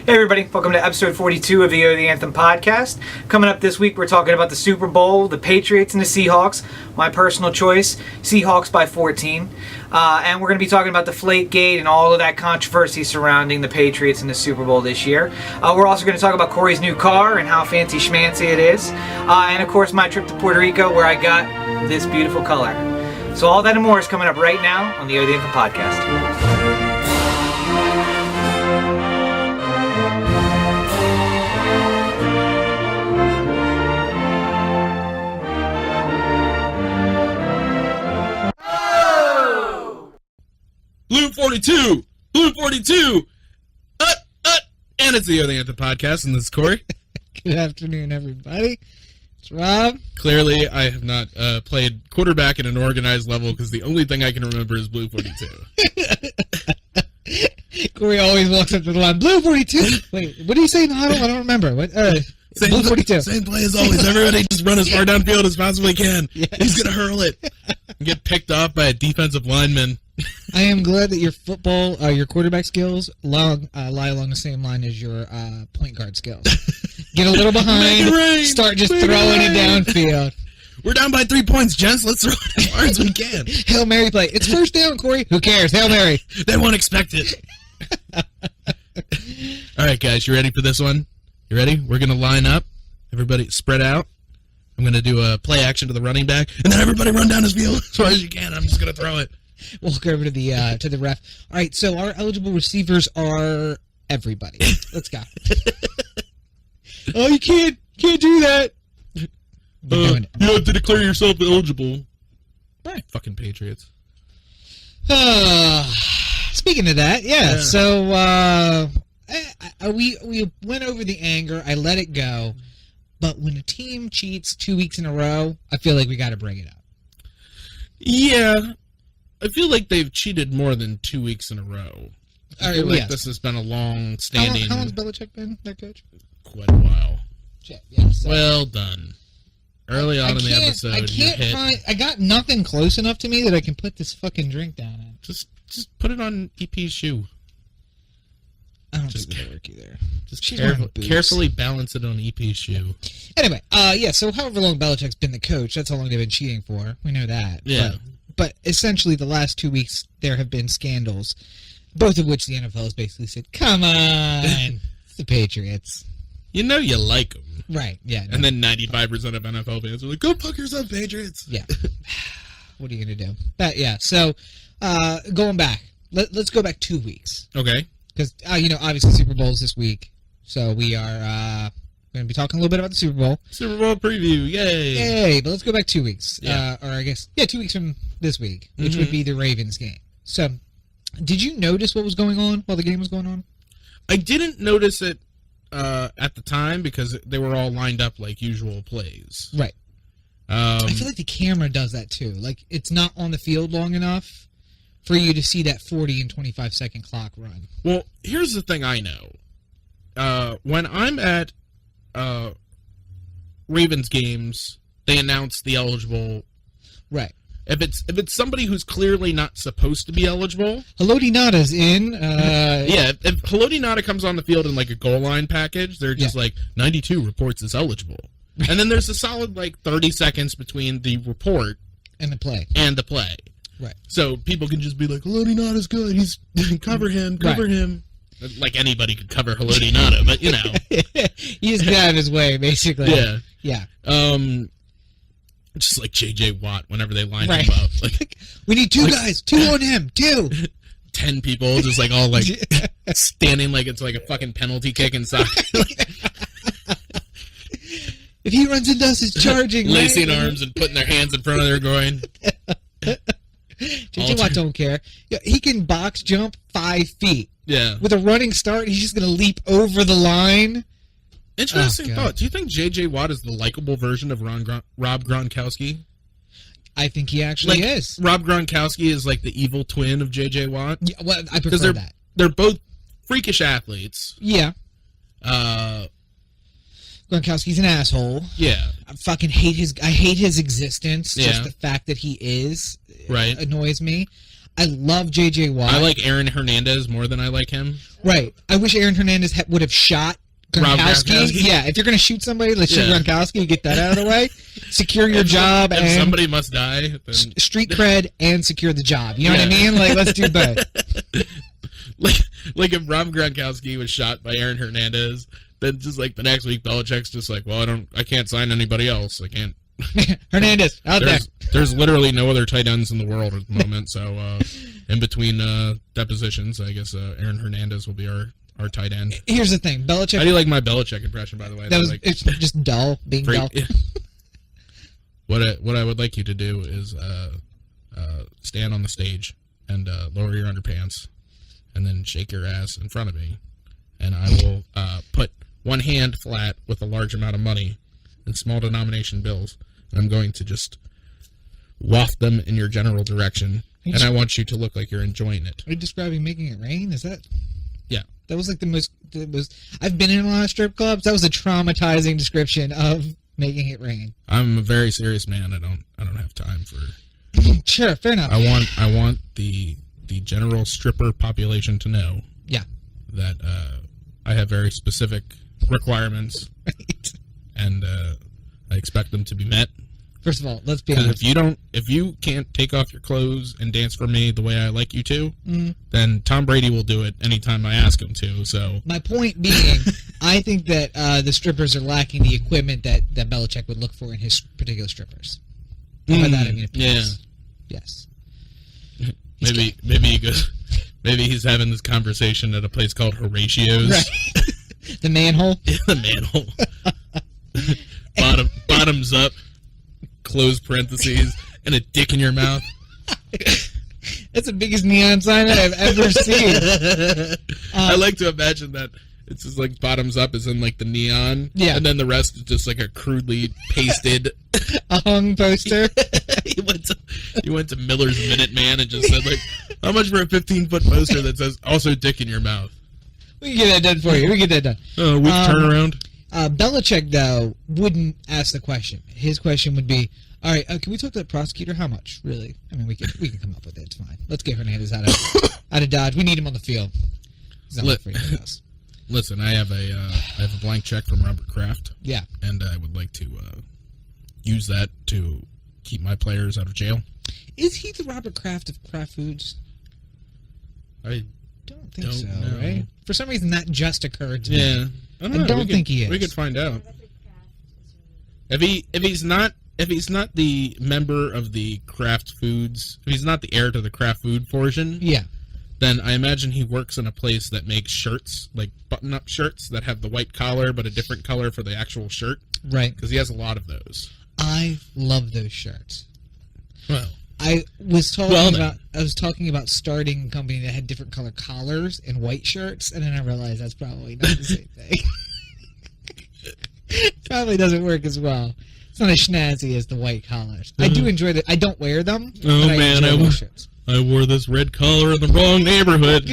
Hey everybody, welcome to episode 42 of the Anthem podcast. Coming up this week, we're talking about the Super Bowl, the Patriots and the Seahawks. My personal choice, Seahawks by 14. And we're going to be talking about the Deflategate and all of that controversy surrounding the Patriots and the Super Bowl this year. We're also going to talk about Corey's new car and how fancy schmancy it is. And of course, my trip to Puerto Rico where I got this beautiful color. So all that and more is coming up right now on the Anthem podcast. Blue 42! Blue 42! And it's the Anthem podcast, and this is Corey. Good afternoon, everybody. It's Rob. Clearly, I have not played quarterback at an organized level, because the only thing I can remember is Blue 42. Corey always walks up to the line, Blue 42! Wait, what do you say in the huddle? I don't remember. What? Blue 42. Same play as always. Everybody just run as far downfield as possibly can. Yes. He's going to hurl it. And get picked off by a defensive lineman. I am glad that your football, your quarterback skills lie along the same line as your point guard skills. Get a little behind, start just throwing it downfield. We're down by 3 points, gents. Let's throw it as far as we can. Hail Mary play. It's first down, Corey. Who cares? Hail Mary. They won't expect it. All right, guys, you ready for this one? You ready? We're going to line up. Everybody spread out. I'm going to do a play action to the running back, and then everybody run down his field as far as you can. I'm just going to throw it. We'll go over to the ref. All right, so our eligible receivers are everybody. Let's go. Oh, you can't do that. You have to declare yourself eligible. All right, fucking Patriots. Speaking of that, yeah. So we went over the anger. I let it go. But when a team cheats 2 weeks in a row, I feel like we got to bring it up. Yeah. I feel like they've cheated more than 2 weeks in a row. I feel like this has been a long-standing... How long's Belichick been their coach? Quite a while. Yeah, so well done. Early on in the episode, I got nothing close enough to me that I can put this fucking drink down in. Just put it on EP's shoe. I don't think it'll work either. Just carefully balance it on EP's shoe. Anyway, so however long Belichick's been the coach, that's how long they've been cheating for. We know that. Yeah. But essentially, the last 2 weeks, there have been scandals, both of which the NFL has basically said, come on, it's the Patriots. You know you like them. Right, yeah. No. And then 95% of NFL fans are like, go fuck yourself, Patriots. Yeah. What are you going to do? But, yeah, so going back, let's go back 2 weeks. Okay. Because, obviously Super Bowl's this week, so we are... We're going to be talking a little bit about the Super Bowl. Super Bowl preview, yay! Yay, but let's go back 2 weeks. Yeah. 2 weeks from this week, which would be the Ravens game. So, did you notice what was going on while the game was going on? I didn't notice it at the time because they were all lined up like usual plays. Right. I feel like the camera does that too. Like, it's not on the field long enough for you to see that 40 and 25-second clock run. Well, here's the thing I know. When I'm at Ravens games, they announce the eligible. Right. If it's somebody who's clearly not supposed to be eligible. Haloti Ngata's in. Yeah, if Haloti Ngata comes on the field in like a goal line package, they're just like 92 reports is eligible. And then there's a solid like 30 seconds between the report and the play. Right. So people can just be like, Haloti Ngata's good. He's cover him. Like anybody could cover Haloti Ngata, but you know. He just got out of his way, basically. Yeah. Just like J.J. Watt whenever they line him up. Like, we need two guys. Two on him. 10 people just like all like standing like it's like a fucking penalty kick inside. If he runs into us, he's charging. Lacing arms and putting their hands in front of their groin. J.J. Watt don't care. Yeah, he can box jump 5 feet. Yeah. With a running start, he's just going to leap over the line. Interesting thought. Do you think J.J. Watt is the likable version of Rob Gronkowski? I think he actually is. Rob Gronkowski is like the evil twin of J.J. Watt. Yeah, well, I prefer that. They're both freakish athletes. Yeah. Gronkowski's an asshole. Yeah. I fucking hate his existence. Just the fact that he is annoys me. I love J.J. Watt. I like Aaron Hernandez more than I like him. Right. I wish Aaron Hernandez would have shot Gronkowski. Yeah, if you're going to shoot somebody, let's shoot Gronkowski. Get that out of the way. Secure your job. If and somebody must die, then... street cred and secure the job. You know what I mean? Like, let's do both. like if Rob Gronkowski was shot by Aaron Hernandez, then just like the next week, Belichick's just like, well, I can't sign anybody else. I can't. Hernandez out there. There's literally no other tight ends in the world at the moment. So in between depositions, I guess Aaron Hernandez will be our tight end. Here's the thing, Belichick. How do you like my Belichick impression, by the way? It's just dull, being dull. What I would like you to do is stand on the stage and lower your underpants, and then shake your ass in front of me, and I will put one hand flat with a large amount of money in small denomination bills, and I'm going to just waft them in your general direction, and I want you to look like you're enjoying it. Are you describing making it rain? Is that? Yeah. That was like the most. I've been in a lot of strip clubs. That was a traumatizing description of making it rain. I'm a very serious man. I don't have time for. Sure, fair enough. I want the general stripper population to know. Yeah. That I have very specific requirements. Right. And I expect them to be met. First of all, let's be honest. If you can't take off your clothes and dance for me the way I like you to, then Tom Brady will do it anytime I ask him to. So my point being, I think that the strippers are lacking the equipment that Belichick would look for in his particular strippers. By that I mean appearance. Yes. Maybe he goes. Maybe he's having this conversation at a place called Horatio's. Right. The manhole. Yeah, the manhole. Bottoms up. Close parentheses, and a dick in your mouth. That's the biggest neon sign that I've ever seen. I like to imagine that it's just like bottoms up is in like the neon, and then the rest is just like a crudely pasted a hung poster. You went to Miller's Minute Man and just said like, how much for a 15-foot poster that says also dick in your mouth? We can get that done for you. We can get that done. Oh, we turn around. Belichick, though, wouldn't ask the question. His question would be, all right, can we talk to the prosecutor? How much, really? I mean, we can come up with it. It's fine. Let's get Hernandez out of Dodge. We need him on the field. He's not for anything else. Listen, I have a blank check from Robert Kraft. Yeah. And I would like to use that to keep my players out of jail. Is he the Robert Kraft of Kraft Foods? I don't think so, right? For some reason, that just occurred to me. Yeah. I don't think he is. We could find out. If he's not the member of the Kraft Foods, if he's not the heir to the Kraft Food portion, then I imagine he works in a place that makes shirts, like button-up shirts that have the white collar but a different color for the actual shirt. Right. Because he has a lot of those. I love those shirts. Well, I was talking about starting a company that had different color collars and white shirts, and then I realized that's probably not the same thing. Probably doesn't work as well. It's not as snazzy as the white collars. I do enjoy that. I don't wear them. Oh man, I wore this red collar in the wrong neighborhood.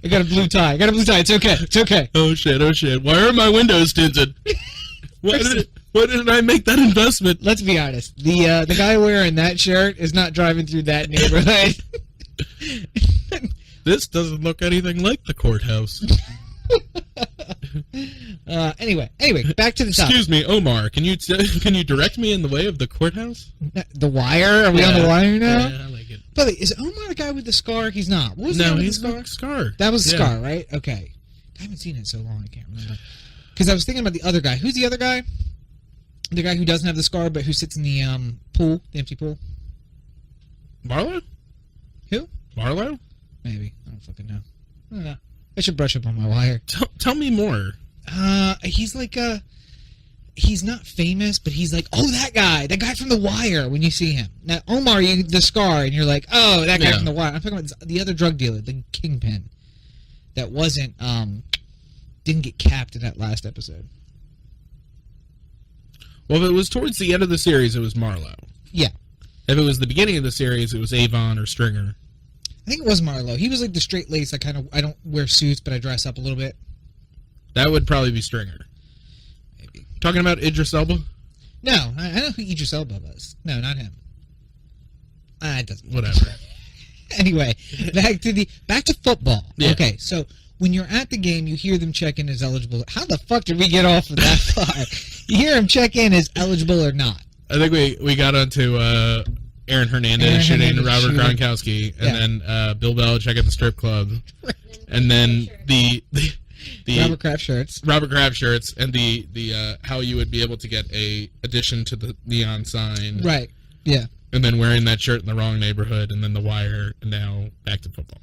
I got a blue tie. It's okay. It's okay. Oh shit. Why are my windows tinted? Why didn't I make that investment? Let's be honest. The guy wearing that shirt is not driving through that neighborhood. This doesn't look anything like the courthouse. Anyway, back to the topic. Excuse me, Omar. Can you direct me in the way of the courthaus? The Wire? Are we on the Wire now? Yeah, I like it. But is Omar the guy with the scar? He's not. What was he's the scar. That was the scar, right? Okay. I haven't seen it in so long. I can't remember. Because I was thinking about the other guy. Who's the other guy? The guy who doesn't have the scar, but who sits in the pool, the empty pool. Marlowe? Who? Marlowe? Maybe. I don't fucking know. I don't know. I should brush up on my Wire. Tell me more. He's like he's not famous, but he's like, oh, that guy from The Wire. When you see him now, Omar, the scar, and you're like, oh, that guy from The Wire. I'm talking about the other drug dealer, the kingpin, that didn't get capped in that last episode. Well, if it was towards the end of the series, it was Marlowe. Yeah. If it was the beginning of the series, it was Avon or Stringer. I think it was Marlowe. He was like the straight lace. I don't wear suits, but I dress up a little bit. That would probably be Stringer. Maybe. Talking about Idris Elba? No, I know who Idris Elba was. No, not him. It doesn't. Whatever. Anyway, back to football. Yeah. Okay, so when you're at the game, you hear them check in as eligible. How the fuck did we get off of that far? You hear them check in as eligible or not. I think we got onto Aaron Hernandez shooting Robert Gronkowski, and then Bill Belichick at the strip club, and then the Robert Kraft shirts, and the how you would be able to get a addition to the neon sign, right? Yeah. And then wearing that shirt in the wrong neighborhood, and then The Wire, and now back to football.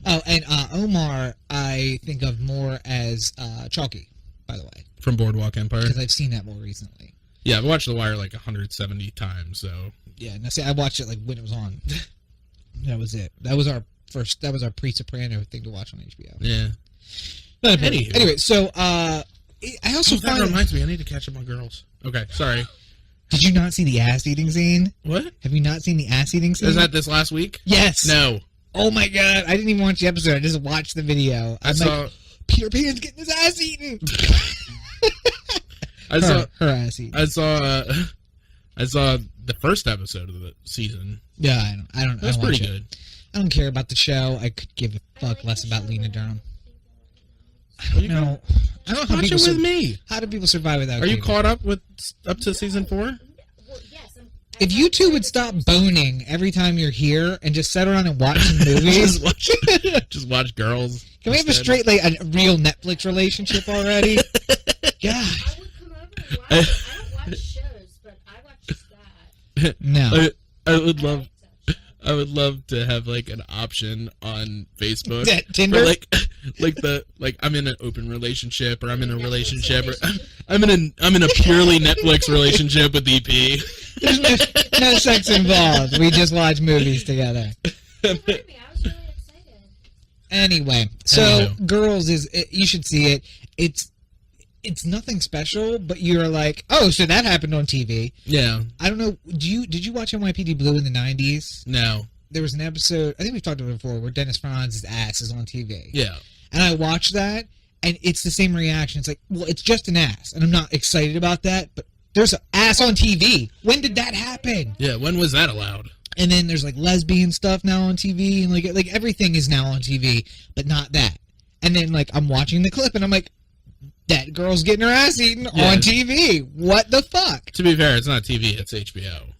Oh, and Omar, I think of more as Chalky, by the way. From Boardwalk Empire. Because I've seen that more recently. Yeah, I've watched The Wire like 170 times, so... Yeah, now see, I watched it like when it was on. That was it. That was our pre-Soprano thing to watch on HBO. Yeah. Anyway, so, I also that reminds me, I need to catch up on girls. Okay, sorry. Did you not see the ass-eating scene? What? Have you not seen the ass-eating scene? Is that this last week? Yes. No. Oh my god, I didn't even watch the episode. I just watched the video. I saw Peter Pan's getting his ass eaten. Her ass eaten. I saw the first episode of the season. Yeah, I don't. That's pretty good. I don't care about the show. I could give a fuck less about Lena Dunham. I don't know. I don't know how Watch people it with me. How do people survive without? Are you cable? caught up to season 4? If you two would stop boning every time you're here and just sit around and watch some movies, just watch girls. Can we have a straight, like, a real Netflix relationship already? God. I would come over and watch. I don't watch shows, but I watch just that. No. I would love to have like an option on Facebook Tinder, for like I'm in an open relationship, or I'm in a relationship, or I'm in a purely Netflix relationship with EP. There's no sex involved. We just watch movies together. I was really excited. Anyway, so Girls you should see it. It's nothing special, but you're like, oh, so that happened on TV. Yeah. I don't know. Did you watch NYPD Blue in the 90s? No. There was an episode, I think we've talked about it before, where Dennis Franz's ass is on TV. Yeah. And I watched that, and it's the same reaction. It's like, well, it's just an ass, and I'm not excited about that, but there's an ass on TV. When did that happen? Yeah, when was that allowed? And then there's like lesbian stuff now on TV, and like everything is now on TV, but not that. And then like I'm watching the clip, and I'm like, that girl's getting her ass eaten on TV. What the fuck? To be fair, it's not TV, it's HBO.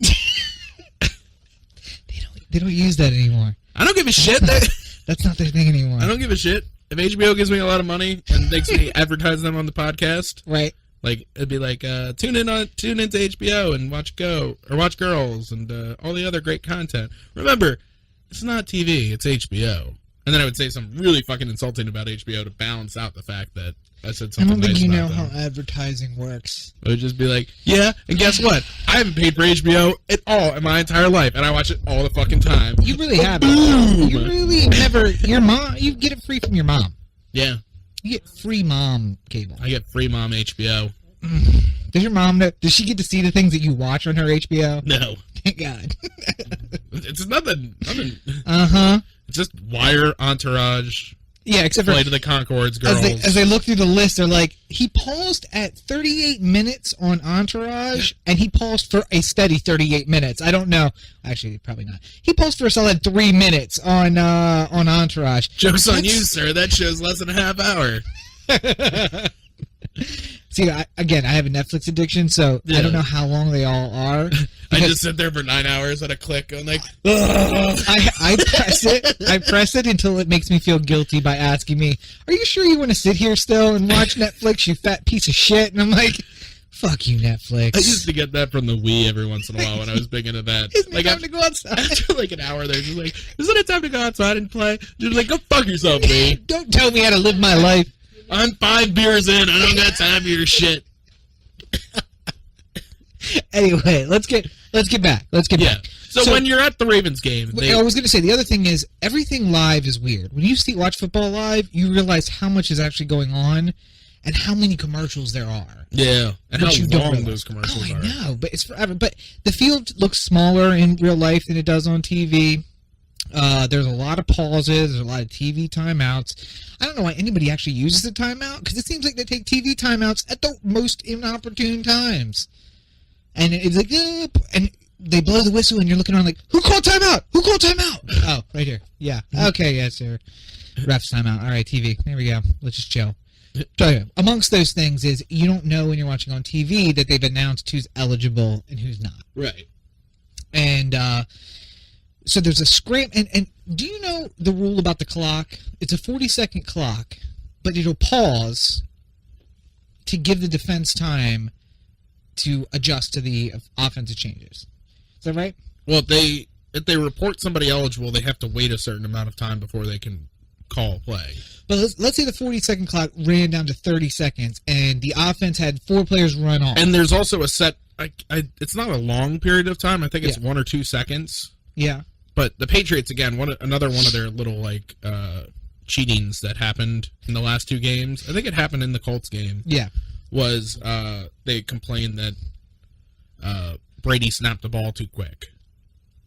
They don't use that anymore. I don't give a shit. That's not their thing anymore. I don't give a shit. If HBO gives me a lot of money and makes me advertise them on the podcast, right? Like it'd be like tune into HBO and watch Girls and all the other great content. Remember, it's not TV, it's HBO. And then I would say something really fucking insulting about HBO to balance out the fact that I said something nice about them. I don't think you know how advertising works. It would just be like, yeah, and guess what? I haven't paid for HBO at all in my entire life, and I watch it all the fucking time. You really haven't. You really never. Your mom, you get it free from your mom. Yeah. You get free mom cable. I get free mom HBO. Does your mom know? Does she get to see the things that you watch on her HBO? No. Thank God. It's nothing. Uh-huh. It's just Wire, Entourage. Yeah, except for Flight of the Conchords, Girls. As they look through the list, they're like, he paused at 38 minutes on Entourage, and he paused for a steady 38 minutes. I don't know. Actually, probably not. He paused for a solid 3 minutes on Entourage. Joke's on you, sir. That show's less than a half hour. See, I have a Netflix addiction, so I don't know how long they all are. I just sit there for 9 hours at a click, going like, I press it until it makes me feel guilty by asking me, "Are you sure you want to sit here still and watch Netflix, you fat piece of shit?" And I'm like, "Fuck you, Netflix." I used to get that from the Wii every once in a while when I was big into that. Isn't it time to go outside? After like an hour, they're just like, "Isn't it time to go outside and play?" Just like, "Go fuck yourself, Wii." Don't tell me how to live my life. I'm 5 beers in. I don't got time for your shit. Anyway, let's get back. So when you're at the Ravens game, I was going to say the other thing is everything live is weird. When you watch football live, you realize how much is actually going on, and how many commercials there are. Yeah, and how you long those commercials are. I know, but it's forever. But the field looks smaller in real life than it does on TV. There's a lot of pauses. There's a lot of TV timeouts. I don't know why anybody actually uses a timeout, because it seems like they take TV timeouts at the most inopportune times. And it's like, and they blow the whistle and you're looking around like, who called timeout? Who called timeout? Oh, right here. Yeah. Okay, yes, sir. Ref's timeout. All right, TV. There we go. Let's just chill. So, amongst those things is you don't know when you're watching on TV that they've announced who's eligible and who's not. Right. And so there's a scram. And do you know the rule about the clock? It's a 40-second clock, but it'll pause to give the defense time to adjust to the offensive changes. Is that right? Well, if they report somebody eligible, they have to wait a certain amount of time before they can call play. But let's say the 40-second clock ran down to 30 seconds, and the offense had 4 players run off. And there's also a set. It's not a long period of time. I think it's 1 or 2 seconds. Yeah. But the Patriots, again, another one of their little cheatings that happened in the last 2 games. I think it happened in the Colts game. Yeah. Was they complained that Brady snapped the ball too quick.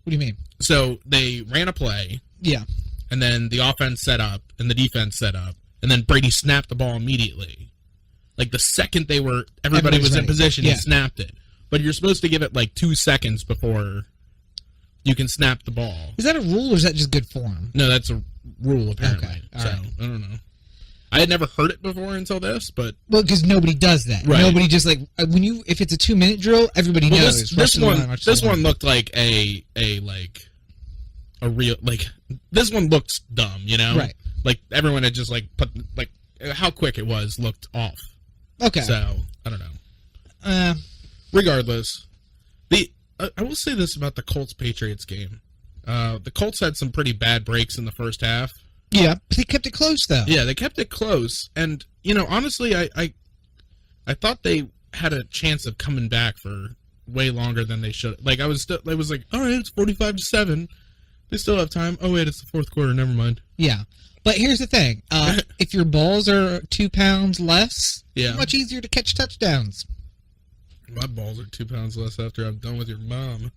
What do you mean? So they ran a play. Yeah. And then the offense set up, and the defense set up, and then Brady snapped the ball immediately. Like the second everybody was in position, he snapped it. But you're supposed to give it like 2 seconds before you can snap the ball. Is that a rule, or is that just good form? No, that's a rule apparently. Okay. All so right. I don't know. I had never heard it before until this, but because nobody does that. Right. Nobody just if it's a 2-minute drill, everybody knows. This one looked like a real this one looks dumb, you know? Right. Like everyone had just put how quick it was looked off. Okay. So I don't know. Regardless, I will say this about the Colts Patriots game. The Colts had some pretty bad breaks in the first half. Yeah, but they kept it close though. Yeah, they kept it close, and honestly, I thought they had a chance of coming back for way longer than they should. I was like, all right, it's 45-7. They still have time. Oh wait, it's the fourth quarter. Never mind. Yeah, but here's the thing: if your balls are 2 pounds less, yeah, it's much easier to catch touchdowns. My balls are 2 pounds less after I'm done with your mom.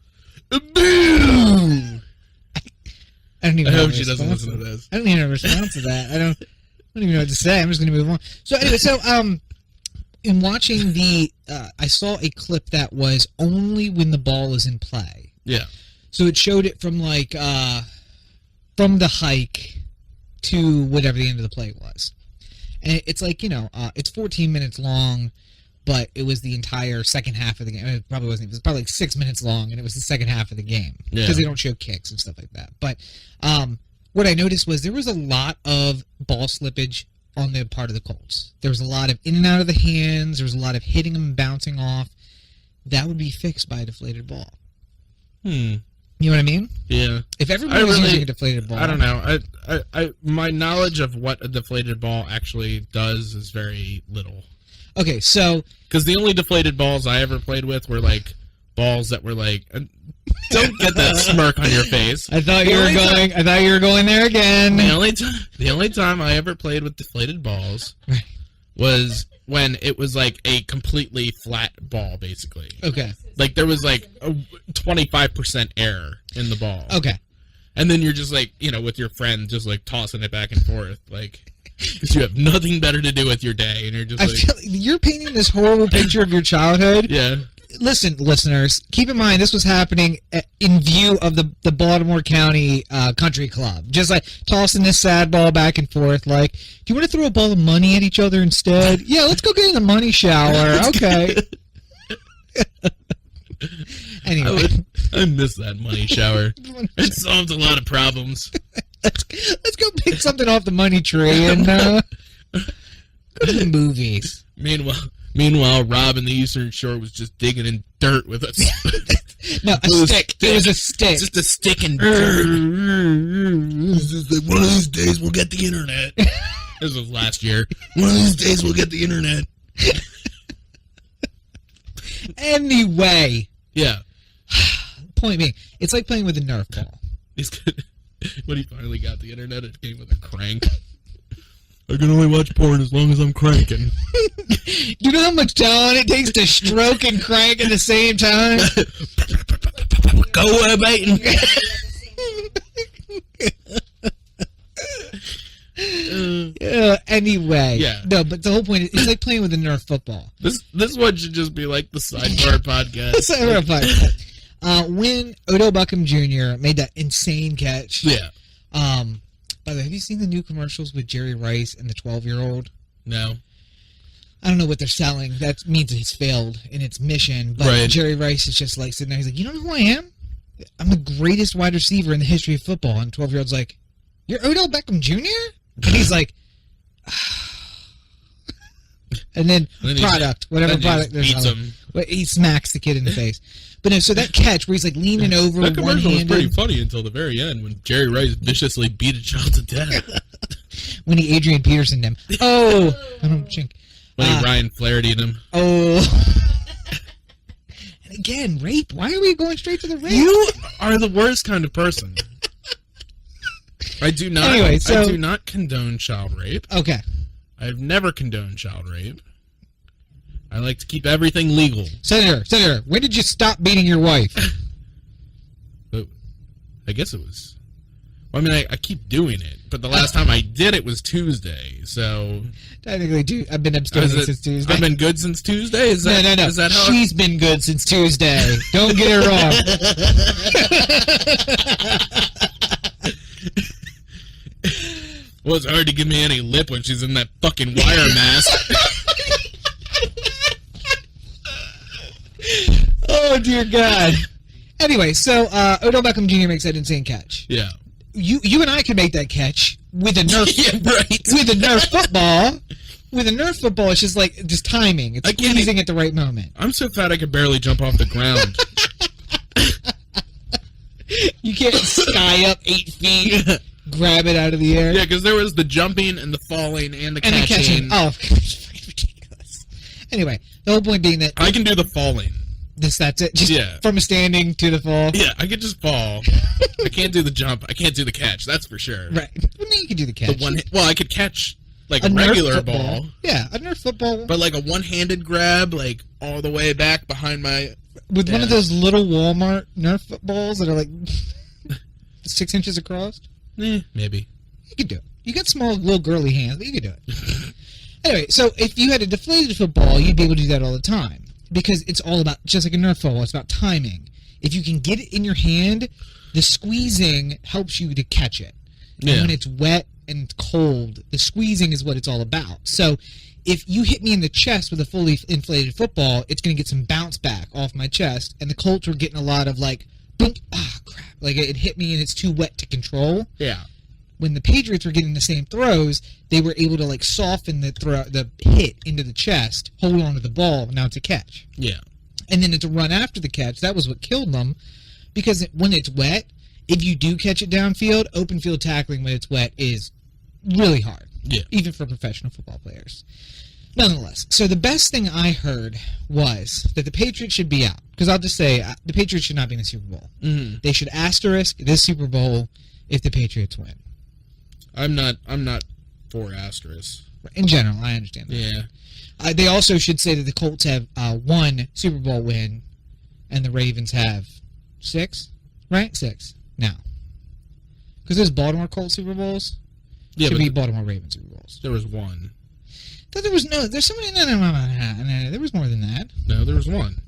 Boom! I hope she doesn't listen to this. I don't even have a response to that. I don't even know what to say. I'm just going to move on. So anyway, in watching I saw a clip that was only when the ball is in play. Yeah. So it showed it from from the hike to whatever the end of the play was, and it's it's 14 minutes long. But it was the entire second half of the game. It probably wasn't. It was probably 6 minutes long, and it was the second half of the game because they don't show kicks and stuff like that. But what I noticed was there was a lot of ball slippage on the part of the Colts. There was a lot of in and out of the hands. There was a lot of hitting them and bouncing off. That would be fixed by a deflated ball. You know what I mean? Yeah. If everybody was using a deflated ball, I don't know. I my knowledge of what a deflated ball actually does is very little. Okay, so because the only deflated balls I ever played with were balls that were don't get that smirk on your face. I thought you were going there again. The only time I ever played with deflated balls was when it was a completely flat ball, basically. Okay. There was a 25% error in the ball. Okay. And then you're just with your friend, just tossing it back and forth, because you have nothing better to do with your day, and you're just you're painting this horrible picture of your childhood. Yeah. Listen, listeners, keep in mind this was happening in view of the Baltimore County Country Club. Just tossing this sad ball back and forth. Do you want to throw a ball of money at each other instead? Yeah, let's go get in the money shower. Okay. Anyway. I miss that money shower. It solved a lot of problems. Let's go pick something off the money tree and go to the movies. Meanwhile, Rob in the Eastern Shore was just digging in dirt with us. No, a stick. It was a stick. Just a stick in dirt. It's just one of these days we'll get the internet. This was last year. One of these days we'll get the internet. Anyway. Yeah. Point being, it's like playing with a Nerf ball. He's good. When he finally got the internet, it came with a crank. I can only watch porn as long as I'm cranking. You know how much talent it takes to stroke and crank at the same time? Go baiting. Anyway. Yeah. No, but the whole point is, it's like playing with a Nerf football. This one should just be like the Sidebar podcast. The Sidebar podcast. When Odell Beckham Jr. made that insane catch. Yeah. By the way, have you seen the new commercials with Jerry Rice and the 12-year-old? No. I don't know what they're selling. That means it's failed in its mission. But Right. Jerry Rice is just like sitting there. He's like, you don't know who I am? I'm the greatest wide receiver in the history of football. And 12-year-old's like, you're Odell Beckham Jr.? And he's like, and then product, whatever product they're beats selling. him. Well, he smacks the kid in the face. But no, so that catch where he's like leaning over, That commercial was pretty one-handed. funny until the very end when Jerry Rice viciously beat a child to death. When he Adrian Petersoned him. Oh, I don't chink. When he Ryan Flaherty'd him. Oh. And again, rape. Why are we going straight to the rape? You are the worst kind of person. I do not. Anyway, I do not condone child rape. Okay. I've never condoned child rape. I like to keep everything legal. Senator, when did you stop beating your wife? But I guess it was. Well, I mean, I keep doing it, but the last time I did it was Tuesday. So Technically, I've been abstaining since Tuesday. I've been good since Tuesday. Is that No. Is that how? She's been good since Tuesday. Don't get her wrong. Well, it's hard to give me any lip when she's in that fucking wire mask. Oh dear God. Anyway, so Odell Beckham Jr. makes that insane catch. Yeah. You and I can make that catch with a Nerf Yeah, right. with a Nerf football. With a Nerf football, it's just timing. It's I can't squeezing at the right moment. I'm so fat I could barely jump off the ground. You can't sky up 8 feet, grab it out of the air. Yeah, because there was the jumping and the falling and the And the catching. catching. Oh, it's fucking ridiculous. Anyway, the whole point being that I can do the falling. that's it. Just Yeah. from a standing to the fall. Yeah, I could just fall. I can't do the jump. I can't do the catch. That's for sure. Right. Well, no, you can do the The catch. well, I could catch like a Nerf regular football. ball, Yeah, a Nerf football. but like a one-handed grab, like all the way back behind my. With one yeah. of those little Walmart Nerf footballs that are like 6 inches across. Maybe. You could do it. You got small, little girly hands, but you could do it. Anyway, so if you had a deflated football, you'd be able to do that all the time. Because it's all about, just like a Nerf football, it's about timing. If you can get it in your hand, the squeezing helps you to catch it. And Yeah. when it's wet and cold, the squeezing is what it's all about. So if you hit me in the chest with a fully inflated football, it's going to get some bounce back off my chest. And the Colts were getting a lot of like, boom, crap. Like it hit me and it's too wet to control. Yeah. When the Patriots were getting the same throws, they were able to like soften the hit into the chest, hold on to the ball, and now it's a catch. Yeah. And then to run after the catch, that was what killed them, because when it's wet, if you do catch it downfield, open field tackling when it's wet is really hard, Yeah. even for professional football players. Nonetheless, so the best thing I heard was that the Patriots should be out, because I'll just say the Patriots should not be in the Super Bowl. Mm-hmm. They should asterisk this Super Bowl if the Patriots win. I'm not for asterisk. In general, I understand that. Yeah. They also should say that the Colts have one Super Bowl win, and the Ravens have 6, right? 6 now. Because there's Baltimore Colts Super Bowls. Yeah, Should but be Baltimore Ravens Super Bowls. there was one. Thought there was there's so many. No, there was more than that. No, there was one.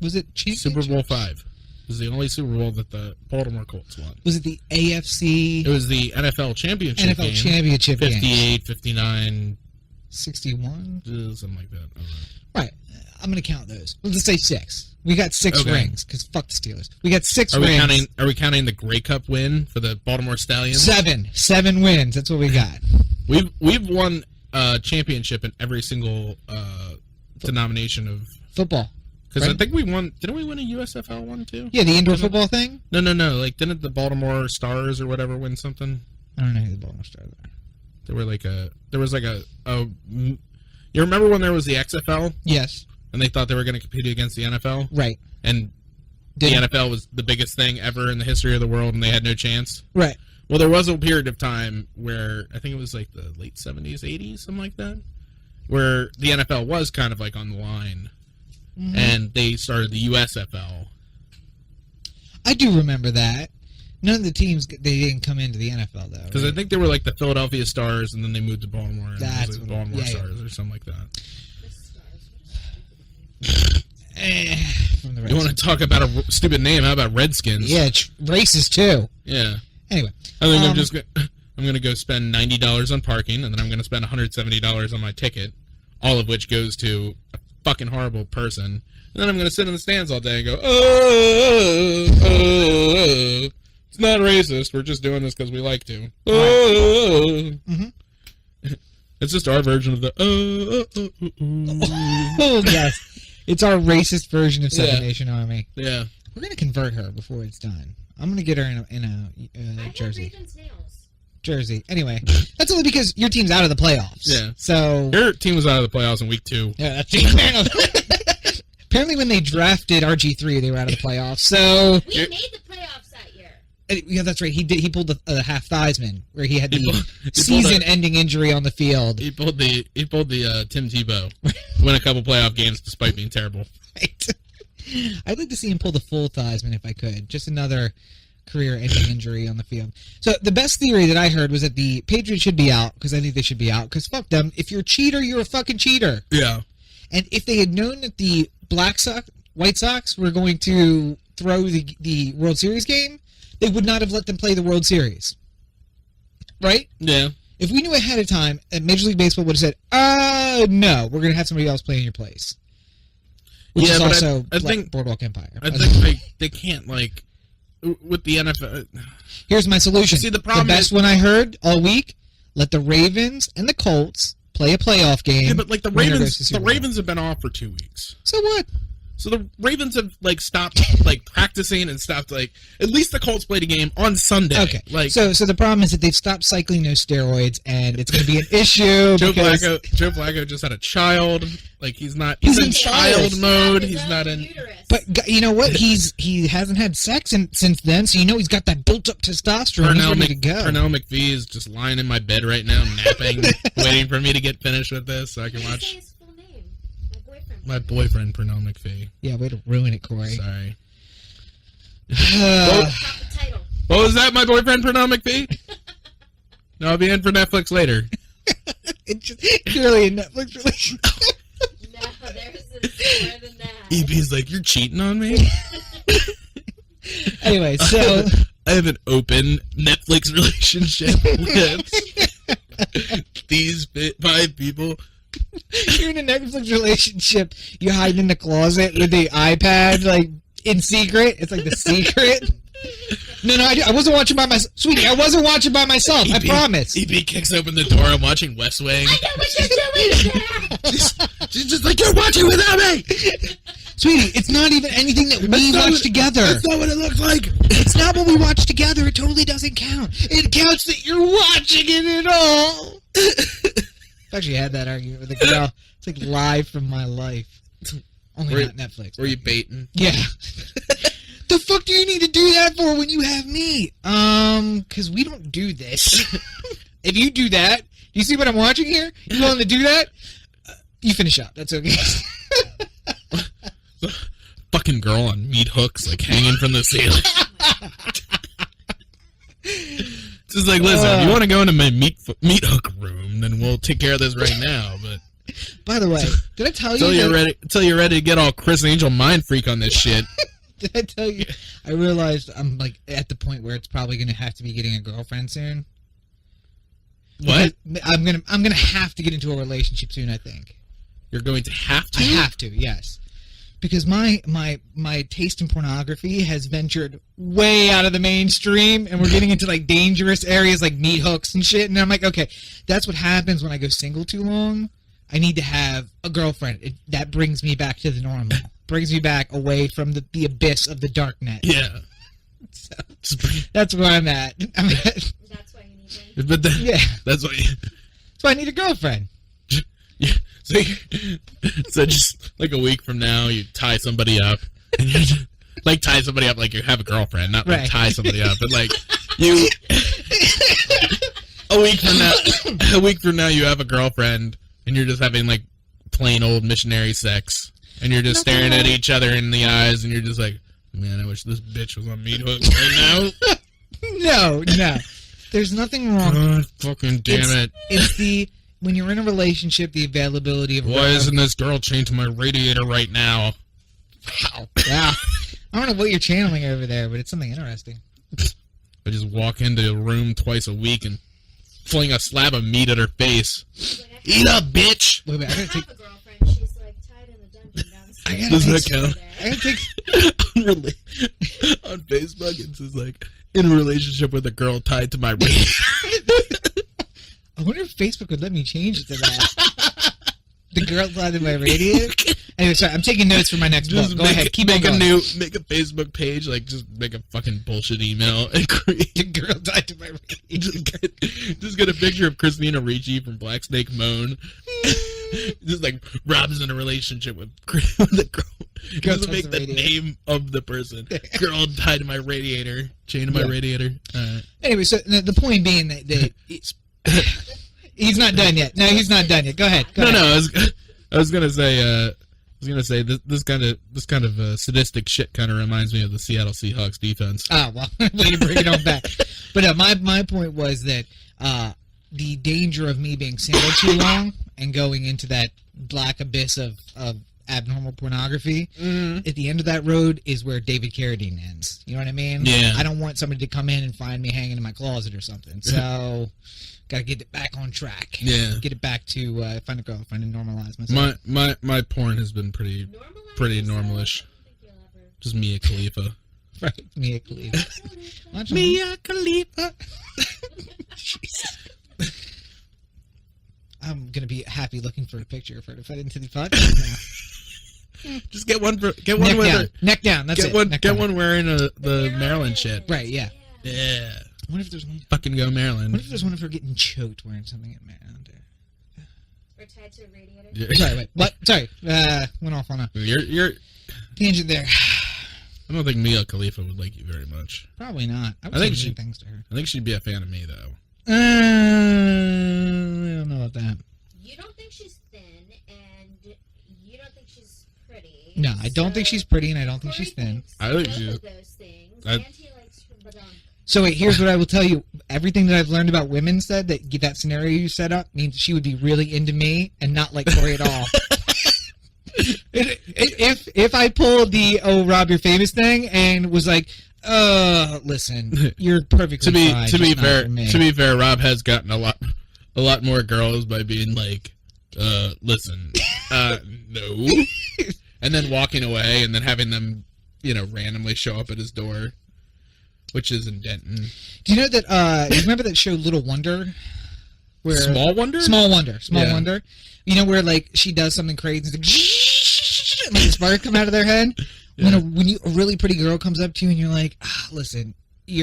Was it championship? Super Bowl 5. It was the only Super Bowl that the Baltimore Colts won. Was it the AFC? It was the NFL championship NFL game. championship game. 58, 59, 61? something like that. I don't know. Right. I'm going to count those. Let's say 6. We got 6 Okay. rings, because fuck the Steelers. We got 6 Are we rings. counting the Grey Cup win for the Baltimore Stallions? 7 wins. That's what we got. We've won a championship in every single denomination of Football. because I Right. think we won. Didn't we win a USFL one too? Yeah, the indoor football thing? No. Like, didn't the Baltimore Stars or whatever win something? I don't know who the Baltimore Stars are. There was like a. You remember when there was the XFL Yes. and they thought they were going to compete against the NFL, Right. and Did- the NFL was the biggest thing ever in the history of the world, and they had no chance. Right. Well, there was a period of time where I think it was like the late 70s, 80s, something like that, where the NFL was kind of like on the line, and they started the USFL. I do remember that. None of the teams, they didn't come into the NFL, though. Because right? I think they were like the Philadelphia Stars, and then they moved to Baltimore, and it That's was like the what- Baltimore yeah, yeah. Stars or something like that. from the You want to talk about a stupid name? How about Redskins? Yeah, racist too. Yeah. Anyway, I think I'm going to go spend $90 on parking, and then I'm going to spend $170 on my ticket, all of which goes to a fucking horrible person. And then I'm going to sit in the stands all day and go, oh, it's not racist. We're just doing this because we like to. Mm-hmm. It's just our version of the Oh, yes. It's our racist version of Seven Yeah. Nation Army. Yeah. We're going to convert her before it's done. I'm going to get her in a I jersey. have Ravens nails. Jersey. Anyway, that's only because your team's out of the playoffs. Yeah. So... Your team was out of the playoffs in week 2. Yeah, that's apparently when they drafted RG3, they were out of the playoffs. So... We made the playoffs that year. Yeah, that's right. He pulled the half Theismann, where he had the He pulled season-ending injury on the field. He pulled the Tim Tebow. Win a couple playoff games despite being terrible. Right. I'd like to see him pull the full Theismann if I could. Just another career-ending injury on the field. So the best theory that I heard was that the Patriots should be out, because I think they should be out, because fuck them. If you're a cheater, you're a fucking cheater. Yeah. And if they had known that the White Sox were going to throw the World Series game, they would not have let them play the World Series. Right? Yeah. If we knew ahead of time, Major League Baseball would have said, no, we're going to have somebody else play in your place. Which is but also I think Boardwalk Empire. I think they can't, like, with the NFL. Here's my solution. See, the problem best is- one I heard all week, let the Ravens and the Colts play a playoff game. Yeah, but like the winner goes to Ravens, Super the Bowl. Ravens have been off for 2 weeks. So what? So the Ravens have like stopped like practicing and stopped like at least the Colts played a game on Sunday. Okay. Like So the problem is that they've stopped cycling those steroids, and it's going to be an issue. Joe because Flacco just had a child. Like he's in in child child mode. He's not in. But you know what? He hasn't had sex since then, so you know he's got that built-up testosterone. He's ready to go. Pernell McPhee is just lying in my bed right now, napping, waiting for me to get finished with this so I can watch His full name. My boyfriend. my boyfriend Pernell McPhee. Yeah, way to ruin it, Corey. Sorry. Got the title. What was that, my boyfriend Pernell McPhee? No, I'll be in for Netflix later. It's just clearly a Netflix relationship. No, there's this more than that. EB's like, you're cheating on me? Anyway, so I have an open Netflix relationship with these 5 people. you're in a Netflix relationship. You hide in the closet with the iPad, like in secret. It's like the secret. No, I wasn't watching by myself, sweetie. I wasn't watching by myself. I promise. EB kicks open the door. I'm watching West Wing. I know what you're doing. She's just like, you're watching without me. Sweetie, it's not even anything that we That's not watch what- together. That's not what it looks like. It's not what we watch together. It totally doesn't count. It counts that you're watching it at all. I've actually had that argument with a girl. It's like live from my life. Only not Netflix. Were you baiting? Yeah. The fuck do you need to do that for when you have me? Because we don't do this. If you do that, you see what I'm watching here? You willing to do that? You finish up. That's okay. Fucking girl on meat hooks, like hanging from the ceiling. It's just like, listen, if you want to go into my meat hook room, then we'll take care of this right now. But By the way, did I tell you? until you're ready to get all Chris Angel mind freak on this shit. Did I tell you? I realized I'm like at the point where it's probably gonna have to be getting a girlfriend soon. What? Because I'm gonna have to get into a relationship soon. I think. You're going to have to? I have to. Yes. Because my taste in pornography has ventured way out of the mainstream, and we're getting into like dangerous areas like meat hooks and shit. And I'm like, okay, that's what happens when I go single too long. I need to have a girlfriend. That brings me back to the normal. Brings me back away from the abyss of the dark net. Yeah. So, that's where I'm at. That's why you need one. But then, Yeah. That's what So I need a girlfriend. Yeah. So just like a week from now, you tie somebody up. And you just, like tie somebody up like you have a girlfriend, not like Right. tie somebody up, but like you. A week from now, you have a girlfriend, and you're just having like plain old missionary sex, and you're just staring at each other in the eyes, and you're just like, man, I wish this bitch was on meat hooks right now. No. There's nothing wrong. God fucking damn it! It's when you're in a relationship, the availability of Why isn't this girl chained to my radiator right now? Wow. Wow. I don't know what you're channeling over there, but it's something interesting. I just walk into a room twice a week and fling a slab of meat at her face. Eat up, bitch! Wait, I gotta I take. have a girlfriend. She's like tied in the dungeon downstairs. Doesn't that count? I gotta take. On Facebook, it says like, in a relationship with a girl tied to my radiator. I wonder if Facebook would let me change it to that. The girl tied to my radiator. Anyway, sorry, I'm taking notes for my next book. Go ahead, keep make on a going. make a Facebook page, like just make a fucking bullshit email and create. The girl tied to my radiator. Just get a picture of Christina Ricci from Black Snake Moan. Just like Rob's in a relationship with the girl. Girl Just ties make to the radiator. name of the person. Girl tied to my radiator. Chain to my Yeah. radiator. Anyway, so the point being that he's not done yet. No, he's not done yet. Go ahead. Go ahead. No. I was gonna say. This kind of sadistic shit kind of reminds me of the Seattle Seahawks defense. Oh, well, way to bring it on back. But my point was that the danger of me being single too long and going into that black abyss of abnormal pornography, at the end of that road is where David Carradine ends. You know what I mean? Yeah. I don't want somebody to come in and find me hanging in my closet or something. So, got to get it back on track. Yeah. Get it back to find a girlfriend and normalize myself. My porn has been pretty normalish. Just Mia Khalifa. Right, Mia Khalifa. Mia Khalifa. Jesus. I'm gonna be happy looking for a picture of her to put into the podcast now. Just get one Neck with down. her. Neck down. That's it. Neck Get down. one wearing the Maryland shit. Right. Yeah. Yeah. What if there's one? Fucking go Maryland. What if there's one of her getting choked wearing something at Maryland? Or tied to a radiator. You're- Sorry. Wait. What? Sorry. Went off on a You're. tangent there. I don't think Mia Khalifa would like you very much. Probably not. I I was think saying she- things to her. I think she'd be a fan of me though. I don't know about that. You don't think she's thin, and you don't think she's pretty. No, I don't think so she's pretty, and I don't think Corey she's thin. thinks I think both she- of those things, I- and he likes her badonk. So wait, here's what I will tell you. Everything that I've learned about women said that scenario you set up means she would be really into me and not like Corey at all. If I pulled the Rob, you're famous thing and was like, listen, you're perfectly fine. To be just not for me." fair, Rob has gotten a lot more girls by being like, listen, no, and then walking away and then having them, randomly show up at his door, which is in Denton. Do you know that? You remember that show Little Wonder? Where Small Wonder? Small Wonder. Yeah. Wonder. You know where like she does something crazy and like the sparks come out of their head. Yeah. When a really pretty girl comes up to you and you're like, listen,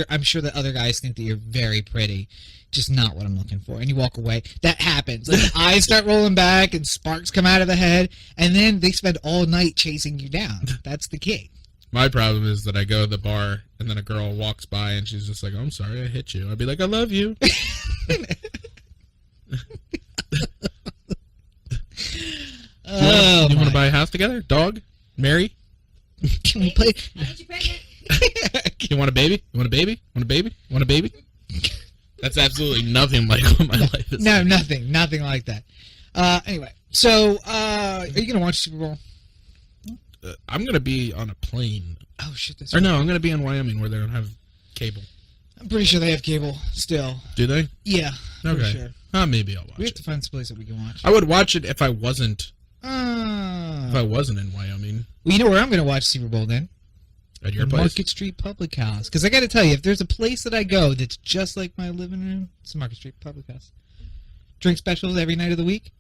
I'm sure that other guys think that you're very pretty, just not what I'm looking for, and you walk away. That happens. Like the eyes start rolling back and sparks come out of the head, and then they spend all night chasing you down. That's the key. My problem is that I go to the bar and then a girl walks by and she's just like, "I'm sorry, I hit you." I'd be like, "I love you." You want to buy a house together? Dog? Marry? Can we play? I get you pregnant. You want a baby? You want a baby? Want a baby? Want a baby? That's absolutely nothing like what my life is. No, nothing like that. Anyway, so are you gonna watch Super Bowl? I'm gonna be on a plane. Oh shit! That's Or no, I'm gonna be in Wyoming where they don't have cable. I'm pretty sure they have cable still. Do they? Yeah. Okay. For sure. Maybe I'll watch We have it. to find some place that we can watch. I would watch it if I wasn't Well, in Wyoming. you know where I'm going to watch Super Bowl then? At your The place. Market Street Public House. Because I got to tell you, if there's a place that I go that's just like my living room, it's the Market Street Public House. Drink specials every night of the week.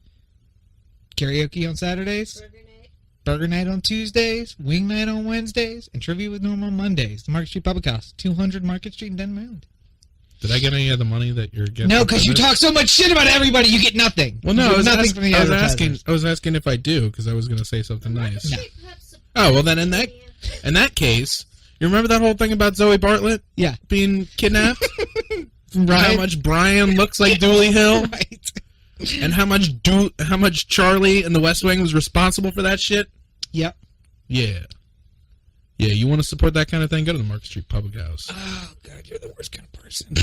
Karaoke on Saturdays. Burger night. Burger night on Tuesdays. Wing night on Wednesdays. And trivia with Norm on Mondays. The Market Street Public House. 200 Market Street in Denton, Maryland. Did I get any of the money that you're getting? No, because you talk so much shit about everybody, you get nothing. Well, no, You I get was, nothing from the advertisers. I was asking if I do because I was going to say something nice. No. Oh, well, then in that case, you remember that whole thing about Zoe Bartlett Yeah. being kidnapped? Right. How much Brian looks like Dooley Hill, Right. and how much Charlie in the West Wing was responsible for that shit? Yep. Yeah. Yeah, you want to support that kind of thing? Go to the Market Street Public House. Oh, God, you're the worst kind of person.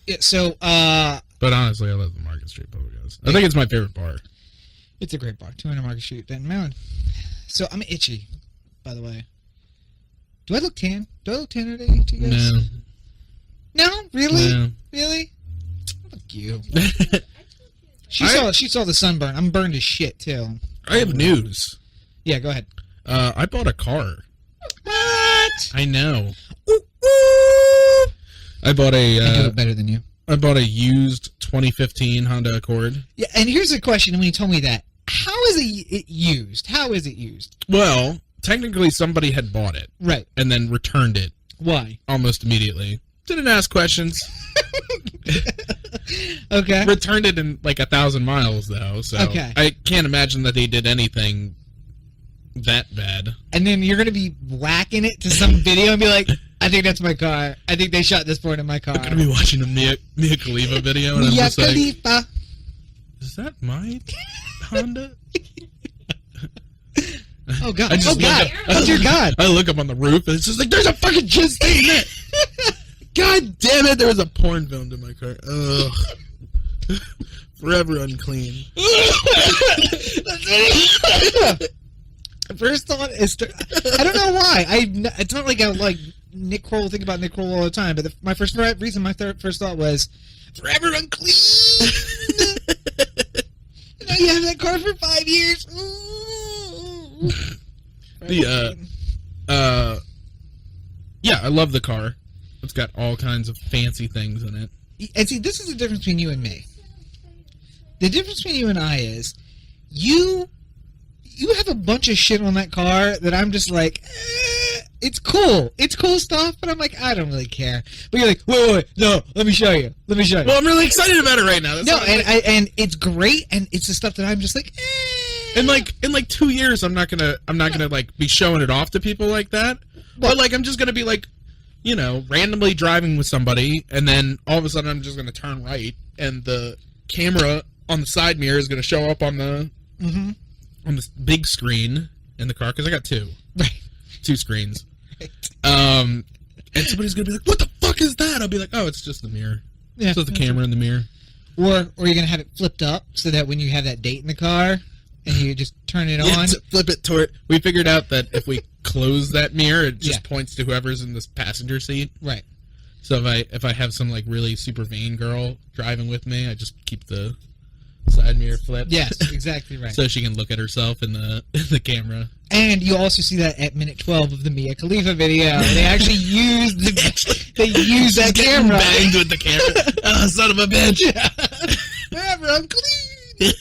Yeah, so, But honestly, I love the Market Street Public House. I think it's my favorite bar. it's a great bar. 200 Market Street, Denton, Maryland. So, I'm itchy. by the way. Do I look tan? Do I look tan today to you guys? No. No? Really? No. Really? Fuck you. She saw the sunburn. I'm burned as shit, too. I have news. Yeah, go ahead. I bought a car. What? I know. Ooh, ooh. I bought I do a it better than you. I bought a used 2015 Honda Accord. Yeah, and here's the question when you told me that. How is it used? How is it used? Well, technically somebody had bought it Right. and then returned it Why? almost immediately. Didn't ask questions. Okay. Returned it in like 1,000 miles though, so Okay. I can't imagine that they did anything that bad. And then you're going to be whacking it to some video and be like, I think that's my car. I think they shot this part in my car. I'm gonna be watching a Mia Khalifa video and I'm Mia just like, Khalifa. is that my Honda? Oh, God. I just Oh, God. look up- Oh, dear God. I look up on the roof and it's just like, there's a fucking jizz stain in it! God damn it, there was a porn filmed in my car. Ugh. Forever unclean. First thought is, I don't know why. It's not like I like Nick Kroll, think about Nick Kroll all the time, but my first thought was, forever unclean! Now you have that car for 5 years. Ooh. Yeah, I love the car. It's got all kinds of fancy things in it. And see, this is the difference between you and me. The difference between you and I is, you have a bunch of shit on that car that I'm just like, it's cool. It's cool stuff, but I'm like, I don't really care. But you're like, wait, no, let me show you. Well, I'm really excited about it right now. That's No, what and it's great, and it's the stuff that I'm just like, in like 2 years, I'm not gonna like be showing it off to people like that. But like, I'm just gonna be like, you know, randomly driving with somebody, and then all of a sudden I'm just gonna turn right, and the camera on the side mirror is gonna show up on the on this big screen in the car because I got two screens. Right. And somebody's gonna be like, "What the fuck is that?" I'll be like, "Oh, it's just the mirror. Yeah, it's just the camera in the mirror." Or you're gonna have it flipped up so that when you have that date in the car and you just turn it on, flip it toward. We figured out that if we close that mirror, it just points to whoever's in this passenger seat. Right. So if I have some like really super vain girl driving with me, I just keep the side mirror flipped. Yes, exactly right. So she can look at herself in the camera. And you also see that at minute 12 of the Mia Khalifa video. They actually used that camera. Banged with the camera. Oh, son of a bitch. Forever, I'm clean.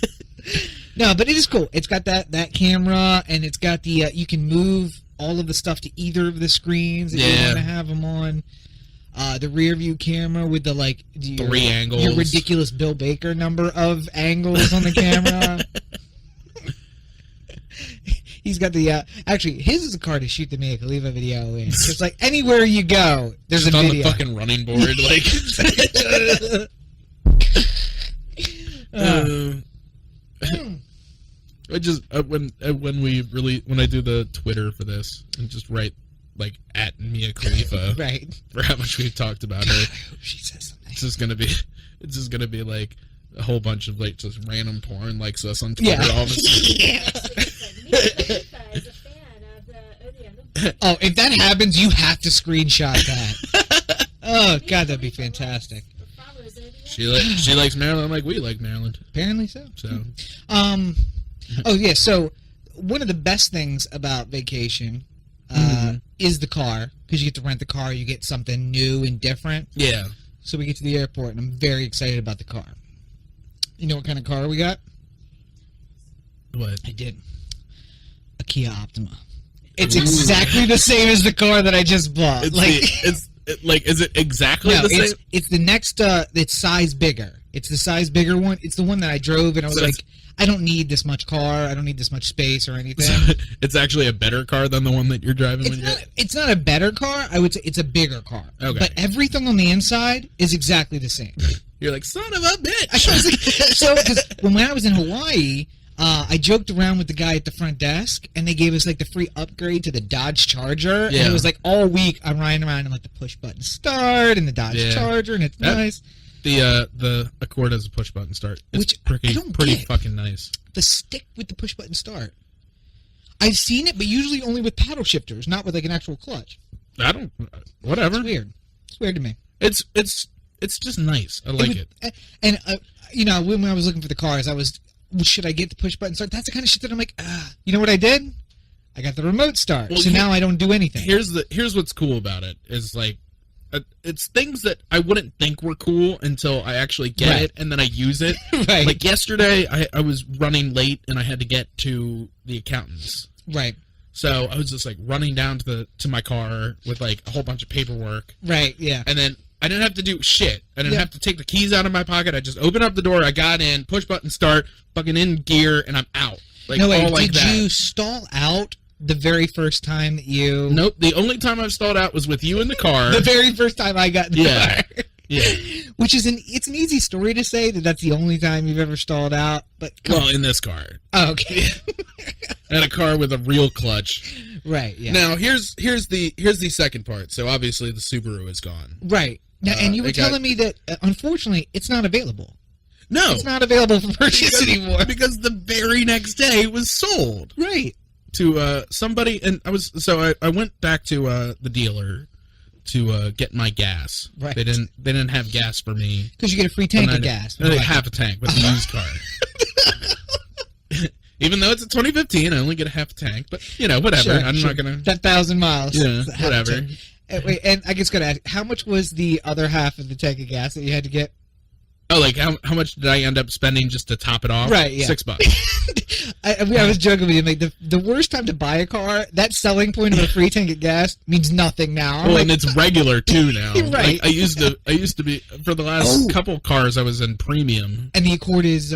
No, but it is cool. It's got that camera, and it's got the you can move all of the stuff to either of the screens if you want to have them on. The rear view camera with the like 3 angles. Your ridiculous Bill Baker number of angles on the camera. He's got the actually his is a car to shoot the Mia Khalifa video in. It's like anywhere you go, there's just a on video. the fucking running board, like. I just when I do the Twitter for this and just write like at Mia Khalifa right for how much we've talked about her. I hope she says something. It's just gonna be like a whole bunch of like just random porn likes us on Twitter. All of a sudden. Oh, if that happens, you have to screenshot that. Oh God, that'd be fantastic. She likes Maryland. I'm like, we like Maryland. Apparently so. So, oh yeah. So one of the best things about vacation is the car, because you get to rent the car. You get something new and different. Yeah. So we get to the airport, and I'm very excited about the car. You know what kind of car we got? What? I did. A Kia Optima. It's exactly the same as the car that I just bought. Is it exactly the same? It's the next. It's size bigger. It's the size bigger one. It's the one that I drove, and I was like, I don't need this much car. I don't need this much space or anything. So it's actually a better car than the one that you're driving. It's not a better car. I would say it's a bigger car. Okay. But everything on the inside is exactly the same. You're like, son of a bitch. I was like, so because when I was in Hawaii, I joked around with the guy at the front desk, and they gave us like the free upgrade to the Dodge Charger. Yeah. And it was like all week I'm riding around in like the push button start and the Dodge Charger, and it's nice. The Accord has a push button start. It's pretty fucking nice. The stick with the push button start. I've seen it, but usually only with paddle shifters, not with like an actual clutch. I don't. Whatever. It's weird. It's weird to me. It's just nice. I like it. And when I was looking for the cars, should I get the push button start? That's the kind of shit that I'm like, you know what I did? I got the remote start. Well, so now I don't do anything. Here's what's cool about it is like, it's things that I wouldn't think were cool until I actually get it and then I use it. Right. Like yesterday, I was running late and I had to get to the accountant's. Right. So I was just like running down to my car with like a whole bunch of paperwork. Right. Yeah. And then I didn't have to do shit. I didn't have to take the keys out of my pocket. I just opened up the door. I got in, push button start, fucking in gear, and I'm out. Like, no, wait, all like did that. you stall out the very first time that you... Nope. The only time I've stalled out was with you in the car. The very first time I got in the car. Yeah. Which is it's an easy story to say that that's the only time you've ever stalled out, but... Well, in this car. Oh, okay. And a car with a real clutch. Right, yeah. Now, here's the second part. So, obviously, the Subaru is gone. Right. Now, and you were telling me that, unfortunately, it's not available. No. It's not available for purchase anymore. Because the very next day it was sold. Right. To somebody, and I went back to the dealer to get my gas. Right. They didn't have gas for me. Because you get a free tank of gas. Half a tank with the used car. Even though it's a 2015, I only get a half a tank. But whatever. Sure, I'm not gonna. That 1,000 miles. Yeah, whatever. Wait, and I just gotta ask, how much was the other half of the tank of gas that you had to get? Oh, like how much did I end up spending just to top it off? Right, yeah. $6. I was joking with you. Like the worst time to buy a car, that selling point of a free tank of gas means nothing now. Well, and it's regular too now. Right. Like, I used to be for the last couple cars I was in premium. And the Accord is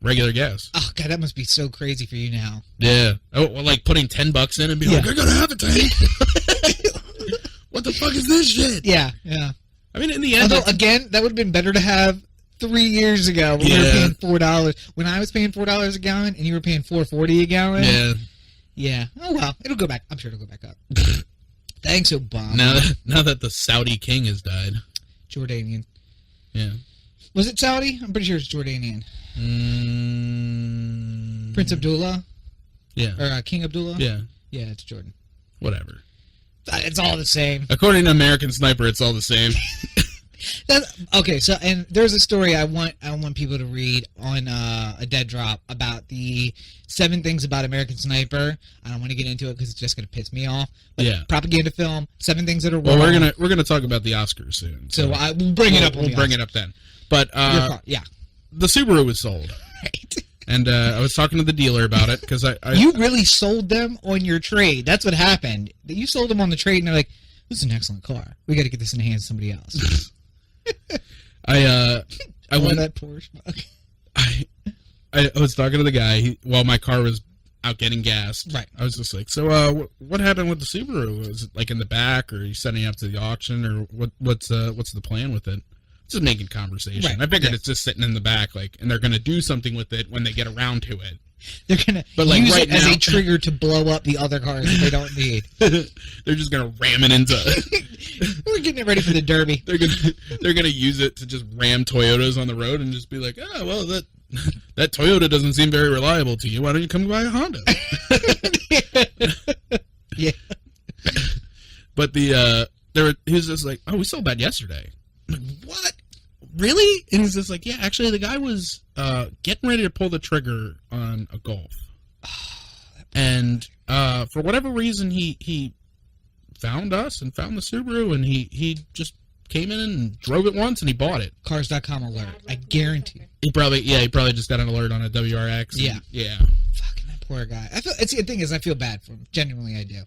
regular gas. Oh god, that must be so crazy for you now. Yeah. Oh, well, like putting $10 in and being like, I gotta have a tank. What the fuck is this shit? Yeah, yeah. I mean, in the end, although again, that would have been better to have 3 years ago when we were paying $4. When I was paying $4 a gallon and you were paying $4.40 a gallon. Yeah. Yeah. Oh well, it'll go back. I'm sure it'll go back up. Thanks, Obama. Now that the Saudi king has died. Jordanian. Yeah. Was it Saudi? I'm pretty sure it's Jordanian. Prince Abdullah. Yeah. Or King Abdullah. Yeah. Yeah, it's Jordan. Whatever. It's all the same. According to American Sniper, it's all the same. Okay, so and there's a story I want people to read on a Dead Drop about the 7 things about American Sniper. I don't want to get into it because it's just going to piss me off. But yeah. Propaganda film, 7 things that are wrong. Well, we're gonna talk about the Oscars soon. So we'll bring it up. We'll bring it up then. But yeah, the Subaru was sold. Right. And I was talking to the dealer about it because you really sold them on your trade. That's what happened. You sold them on the trade, and they're like, "This is an excellent car. We got to get this in the hands of somebody else." I went that Porsche. I was talking to the guy while my car was out getting gas. Right. I was just like, so what happened with the Subaru? Was it like in the back, or are you setting it up to the auction, or what's the plan with it? Just making conversation. Right. I figured it's just sitting in the back, like, and they're gonna do something with it when they get around to it. They're gonna use it as a trigger to blow up the other cars that they don't need. They're just gonna ram it into. We're getting it ready for the Derby. They're gonna use it to just ram Toyotas on the road and just be like, oh well, that Toyota doesn't seem very reliable to you. Why don't you come buy a Honda? Yeah. But he was just like, oh, we sold that yesterday. I'm like, what? Really? And he's just like, yeah, actually, the guy was getting ready to pull the trigger on a Golf. And for whatever reason, he found us and found the Subaru, and he just came in and drove it once, and he bought it. Cars.com alert. I guarantee. He probably just got an alert on a WRX. Yeah. Yeah. Fucking that poor guy. The thing is, I feel bad for him. Genuinely, I do.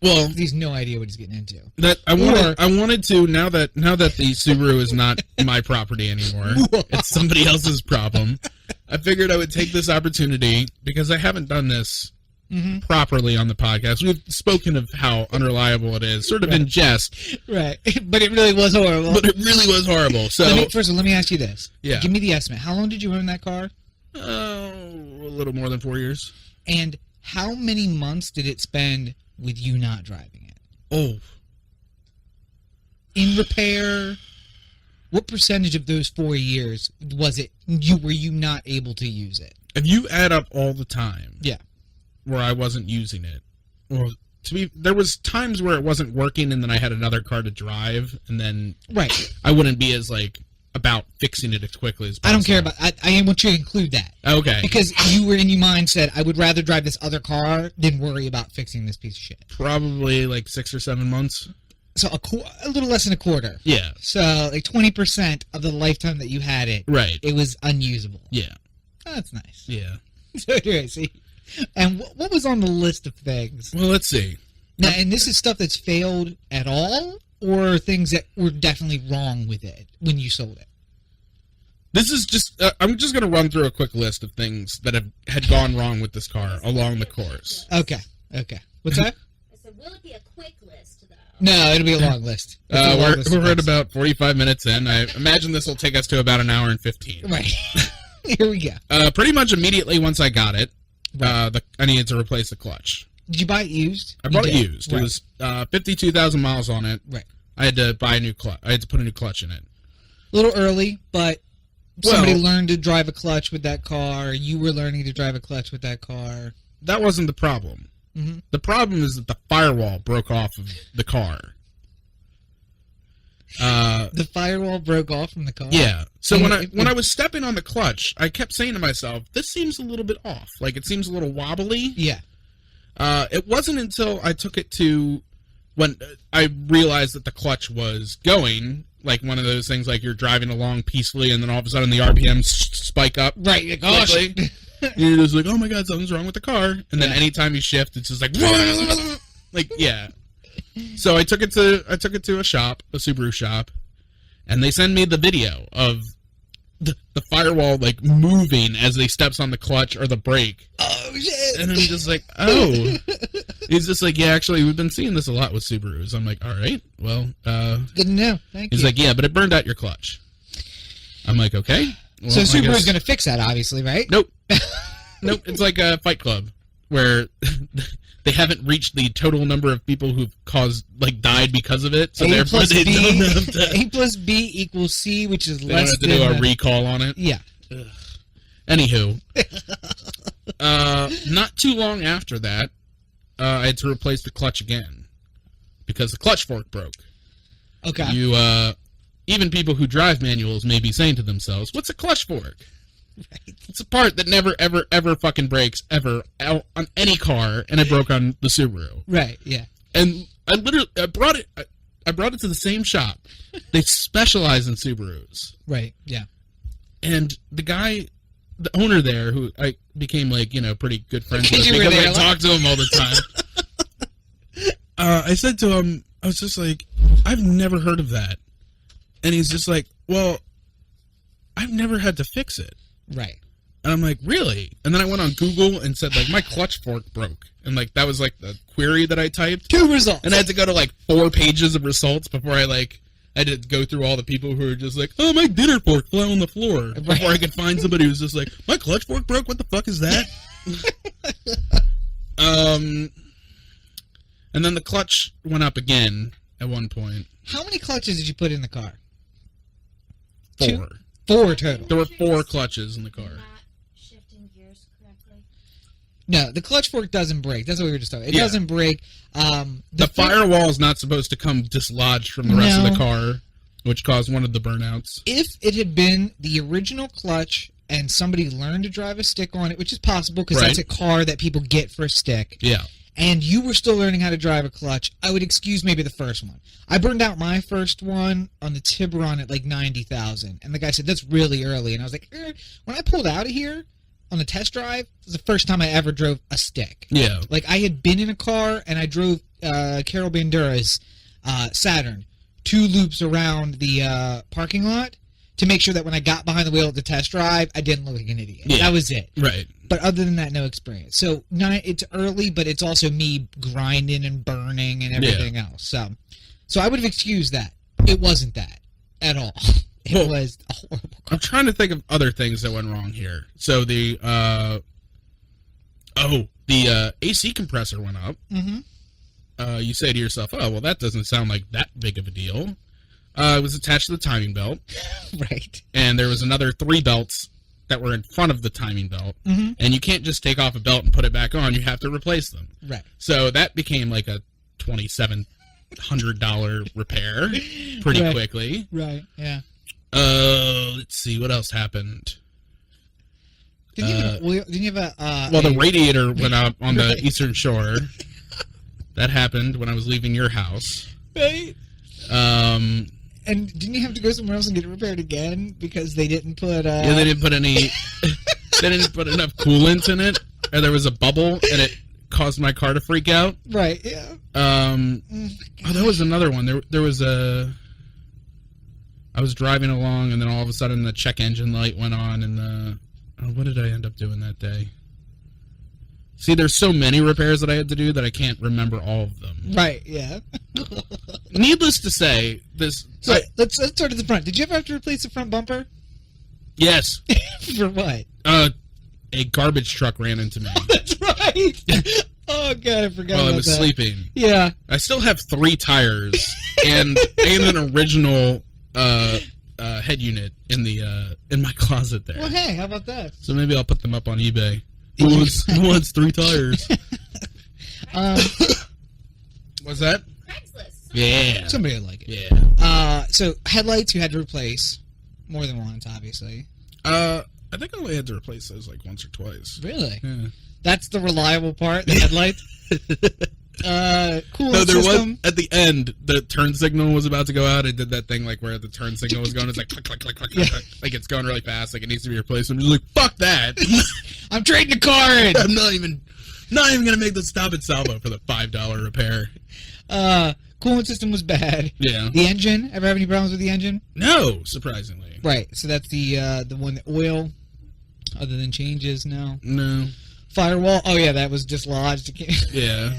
Well, he's no idea what he's getting into. I wanted to now that the Subaru is not my property anymore. It's somebody else's problem. I figured I would take this opportunity because I haven't done this properly on the podcast. We've spoken of how unreliable it is, sort of in jest. Right, but it really was horrible. So first of all, let me ask you this. Yeah. Give me the estimate. How long did you own that car? A little more than 4 years. And how many months did it spend with you not driving it? Oh. In repair, what percentage of those 4 years were you not able to use it? If you add up all the time. Yeah. where I wasn't using it. Well, there was times where it wasn't working, and then I had another car to drive, and then Right. I wouldn't be as like about fixing it as quickly as possible. I don't care about. I want you to include that. Okay. Because you were in your mind said, I would rather drive this other car than worry about fixing this piece of shit. Probably like 6 or 7 months. So a little less than a quarter. Yeah. So like 20% of the lifetime that you had it, Right. it was unusable. Yeah. Oh, that's nice. Yeah. So anyway, see, and what was on the list of things? Well, let's see. Now, and this is stuff that's failed at all, or things that were definitely wrong with it when you sold it. This is just, I'm just going to run through a quick list of things that had gone wrong with this car along the course. Okay. What's that? I said, will it be a quick list, though? No, it'll be a long list. It'll be a long list of We're at things. about 45 minutes in. I imagine this will take us to about an hour and 15. Right. Here we go. Pretty much immediately once I got it, Right. I needed to replace the clutch. Did you buy it used? I bought You it did. used. Right. It was 52,000 miles on it. Right. I had to buy a new clutch. I had to put a new clutch in it. A little early, but somebody Well- learned to drive a clutch with that car. You were learning to drive a clutch with that car. That wasn't the problem. Mm-hmm. The problem is that the firewall broke off of the car. The firewall broke off from the car. Yeah. So And when I was stepping on the clutch, I kept saying to myself, "This seems a little bit off. Like it seems a little wobbly." Yeah. It wasn't until I took it to when I realized that the clutch was going, like one of those things, like you're driving along peacefully, and then all of a sudden the RPMs spike up. Right. Like, oh, quickly. shit. And you're just like, "Oh my god, something's wrong with the car!" And then Yeah. anytime you shift, it's just like, like yeah. So I took it to a shop, a Subaru shop, and they send me the video of the firewall like moving as they steps on the clutch or the brake. Oh shit. And I'm just like, oh. He's just like, yeah, actually, we've been seeing this a lot with Subarus. I'm like, all right, well, Good to know. Thank he's you. like, yeah, but it burned out your clutch. I'm like, okay. Well, So I Subaru's guess- going to fix that, obviously, right? Nope. Nope. It's like a Fight Club where they haven't reached the total number of people who've died because of it. So A therefore plus they B, don't have to, A plus B equals C, which is they don't less have to than... do a recall on it. Yeah. Anywho, not too long after that, I had to replace the clutch again because the clutch fork broke. Okay. Even people who drive manuals may be saying to themselves, "What's a clutch fork?" Right. It's a part that never, ever, ever fucking breaks ever out on any car, and it broke on the Subaru. Right, yeah. And I brought it to the same shop. They specialize in Subarus. Right, yeah. And the owner there, who I became pretty good friends with Because you were because I there, like- talk to him all the time. I said to him, I was just like, I've never heard of that. And he's just like, well, I've never had to fix it. Right. And I'm like, really? And then I went on Google and said, my clutch fork broke. And, that was, the query that I typed. 2 results. And I had to go to, 4 pages of results before I had to go through all the people who were just like, oh, my dinner fork fell on the floor. Right. Before I could find somebody who was just like, my clutch fork broke? What the fuck is that? And then the clutch went up again at one point. How many clutches did you put in the car? 4. 4 total. There were 4 clutches in the car. Not shifting gears correctly. No, the clutch fork doesn't break. That's what we were just talking about. It Yeah. doesn't break. The firewall is not supposed to come dislodged from the rest of No. the car, which caused one of the burnouts. If it had been the original clutch and somebody learned to drive a stick on it, which is possible because Right. that's a car that people get for a stick, Yeah. and you were still learning how to drive a clutch, I would excuse maybe the first one. I burned out my first one on the Tiburon at 90,000, and the guy said, that's really early. And I was like, when I pulled out of here on the test drive, it was the first time I ever drove a stick. Yeah. I had been in a car, and I drove Carol Bandura's Saturn 2 loops around the parking lot to make sure that when I got behind the wheel at the test drive, I didn't look like an idiot. Yeah. That was it. Right. But other than that, no experience. So it's early, but it's also me grinding and burning and everything else. So I would have excused that. It wasn't that at all. It was a horrible car. I'm trying to think of other things that went wrong here. So the AC compressor went up. Mm-hmm. You say to yourself, oh, well, that doesn't sound like that big of a deal. It was attached to the timing belt, Right. and there was another 3 belts that were in front of the timing belt, Mm-hmm. and you can't just take off a belt and put it back on. You have to replace them. Right. So that became like a $2,700 repair pretty Right. quickly. Right. Yeah. Let's see what else happened. Didn't you have a? Well, the radiator went out on the Right. Eastern Shore. That happened when I was leaving your house. Right. Um, And didn't you have to go somewhere else and get it repaired again because they didn't put? yeah, they didn't put any. They didn't put enough coolant in it, or there was a bubble, and it caused my car to freak out. Right. Yeah. Oh, that was another one. There was a. I was driving along, and then all of a sudden the check engine light went on, and the. Oh, what did I end up doing that day? See, there's so many repairs that I had to do that I can't remember all of them. Right. Yeah. Needless to say, this. So let's start at the front. Did you ever have to replace the front bumper? Yes. For what? A garbage truck ran into me That's right. Oh god, I forgot while I about was that. sleeping. Yeah. I still have 3 tires and an original head unit in my closet there. Well, hey, how about that? So maybe I'll put them up on eBay. Who wants 3 tires? What's that? Craigslist. Yeah. Somebody would like it. Yeah. So headlights you had to replace more than once, obviously. I think I only had to replace those like once or twice. Really? Yeah. That's the reliable part, the headlights. Cool. No, there system. was at the end. The turn signal was about to go out. I did that thing like where the turn signal was going. It's like click, click, click, click, click, click. Like it's going really fast. Like it needs to be replaced. I'm just like, fuck that. I'm trading the car in. I'm not even gonna make the stop at salvo for the $5 repair. Coolant system was bad. Yeah. The engine. Ever have any problems with the engine? No, surprisingly. Right. So that's the one, the oil. Other than changes, no. No. Firewall. Oh yeah, that was dislodged. Yeah.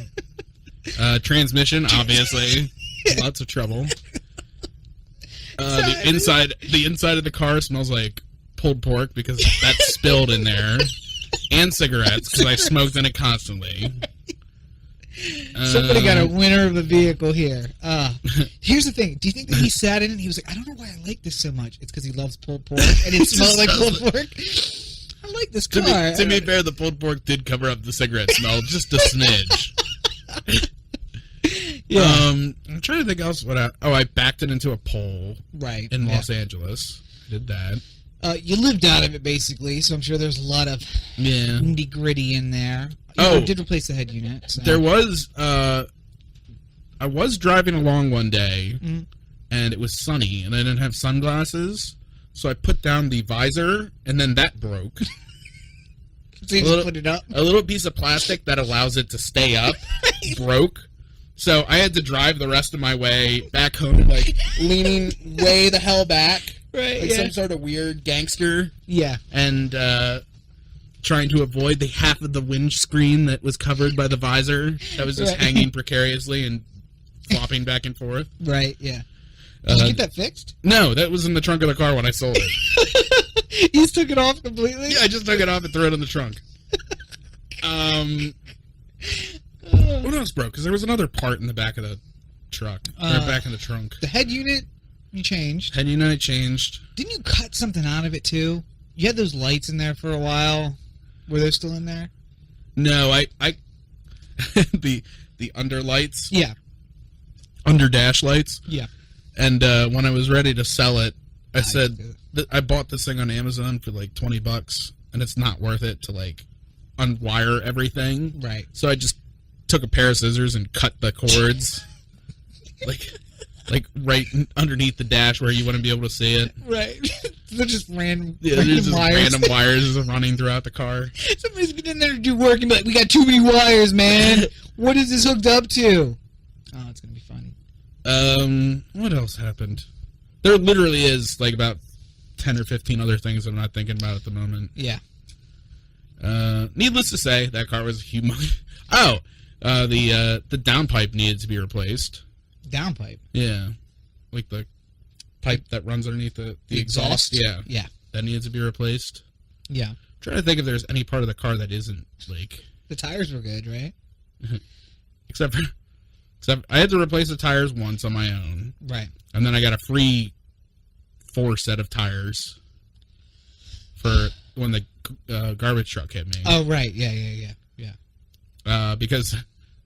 Transmission, obviously. Lots of trouble. The inside of the car smells like pulled pork because that spilled in there, and cigarettes because I smoked in it constantly. Somebody got a winner of the vehicle here. Here's the thing. Do you think that he sat in it and he was like, I don't know why I like this so much. It's because he loves pulled pork and it smelled like pulled pork. I like this car. To be fair, the pulled pork did cover up the cigarette smell just a smidge. Yeah. I'm trying to think else what I backed it into a pole Right. in Los Angeles. I did that. You lived out of it basically, so I'm sure there's a lot of Yeah. nitty gritty in there. Oh. You did replace the head unit. So. There was I was driving along one day Mhm. and it was sunny and I didn't have sunglasses, so I put down the visor and then that broke. So you a just little- put it up. A little piece of plastic that allows it to stay up broke. So I had to drive the rest of my way back home, like leaning way the hell back, Right. like Yeah. some sort of weird gangster, Yeah. and trying to avoid the half of the windscreen that was covered by the visor that was just Right. hanging precariously and flopping back and forth. Right. Yeah. Did you get that fixed? No, that was in the trunk of the car when I sold it. You just took it off completely. Yeah, I just took it off and threw it in the trunk. What else broke? Because there was another part in the back of the truck. Or back in the trunk. The head unit you changed. Head unit I changed. Didn't you cut something out of it too? You had those lights in there for a while. Were they still in there? No, I the under lights, Yeah. under dash lights, Yeah. and when I was ready to sell it, I Nice. said I bought this thing on Amazon for like $20, and it's not worth it to like unwire everything. Right. So I just took a pair of scissors and cut the cords, like right underneath the dash where you wouldn't be able to see it. Right. They're just random, Yeah, random there's just wires. random wires running throughout the car. Somebody's been in there to do work and be like, we got too many wires, man. What is this hooked up to? Oh, it's going to be funny. What else happened? There literally is like about 10 or 15 other things I'm not thinking about at the moment. Yeah. Needless to say, that car was humongous. Oh, the downpipe needed to be replaced. Downpipe. Yeah, like the pipe that runs underneath the exhaust. Yeah, Yeah. that needs to be replaced. Yeah. I'm trying to think if there's any part of the car that isn't like, The tires were good, right? except I had to replace the tires once on my own, Right. and then I got a free 4 set of tires for the garbage truck hit me. Oh, right. Yeah. Because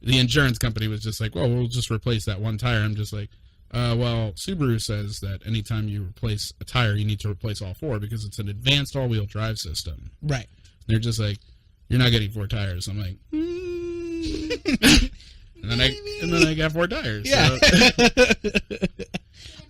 the insurance company was just like, well, we'll just replace that one tire. I'm just like, well, Subaru says that anytime you replace a tire, you need to replace all 4 because it's an advanced all-wheel drive system. Right. They're just like, you're not getting 4 tires. I'm like, and then I got 4 tires. Yeah. So.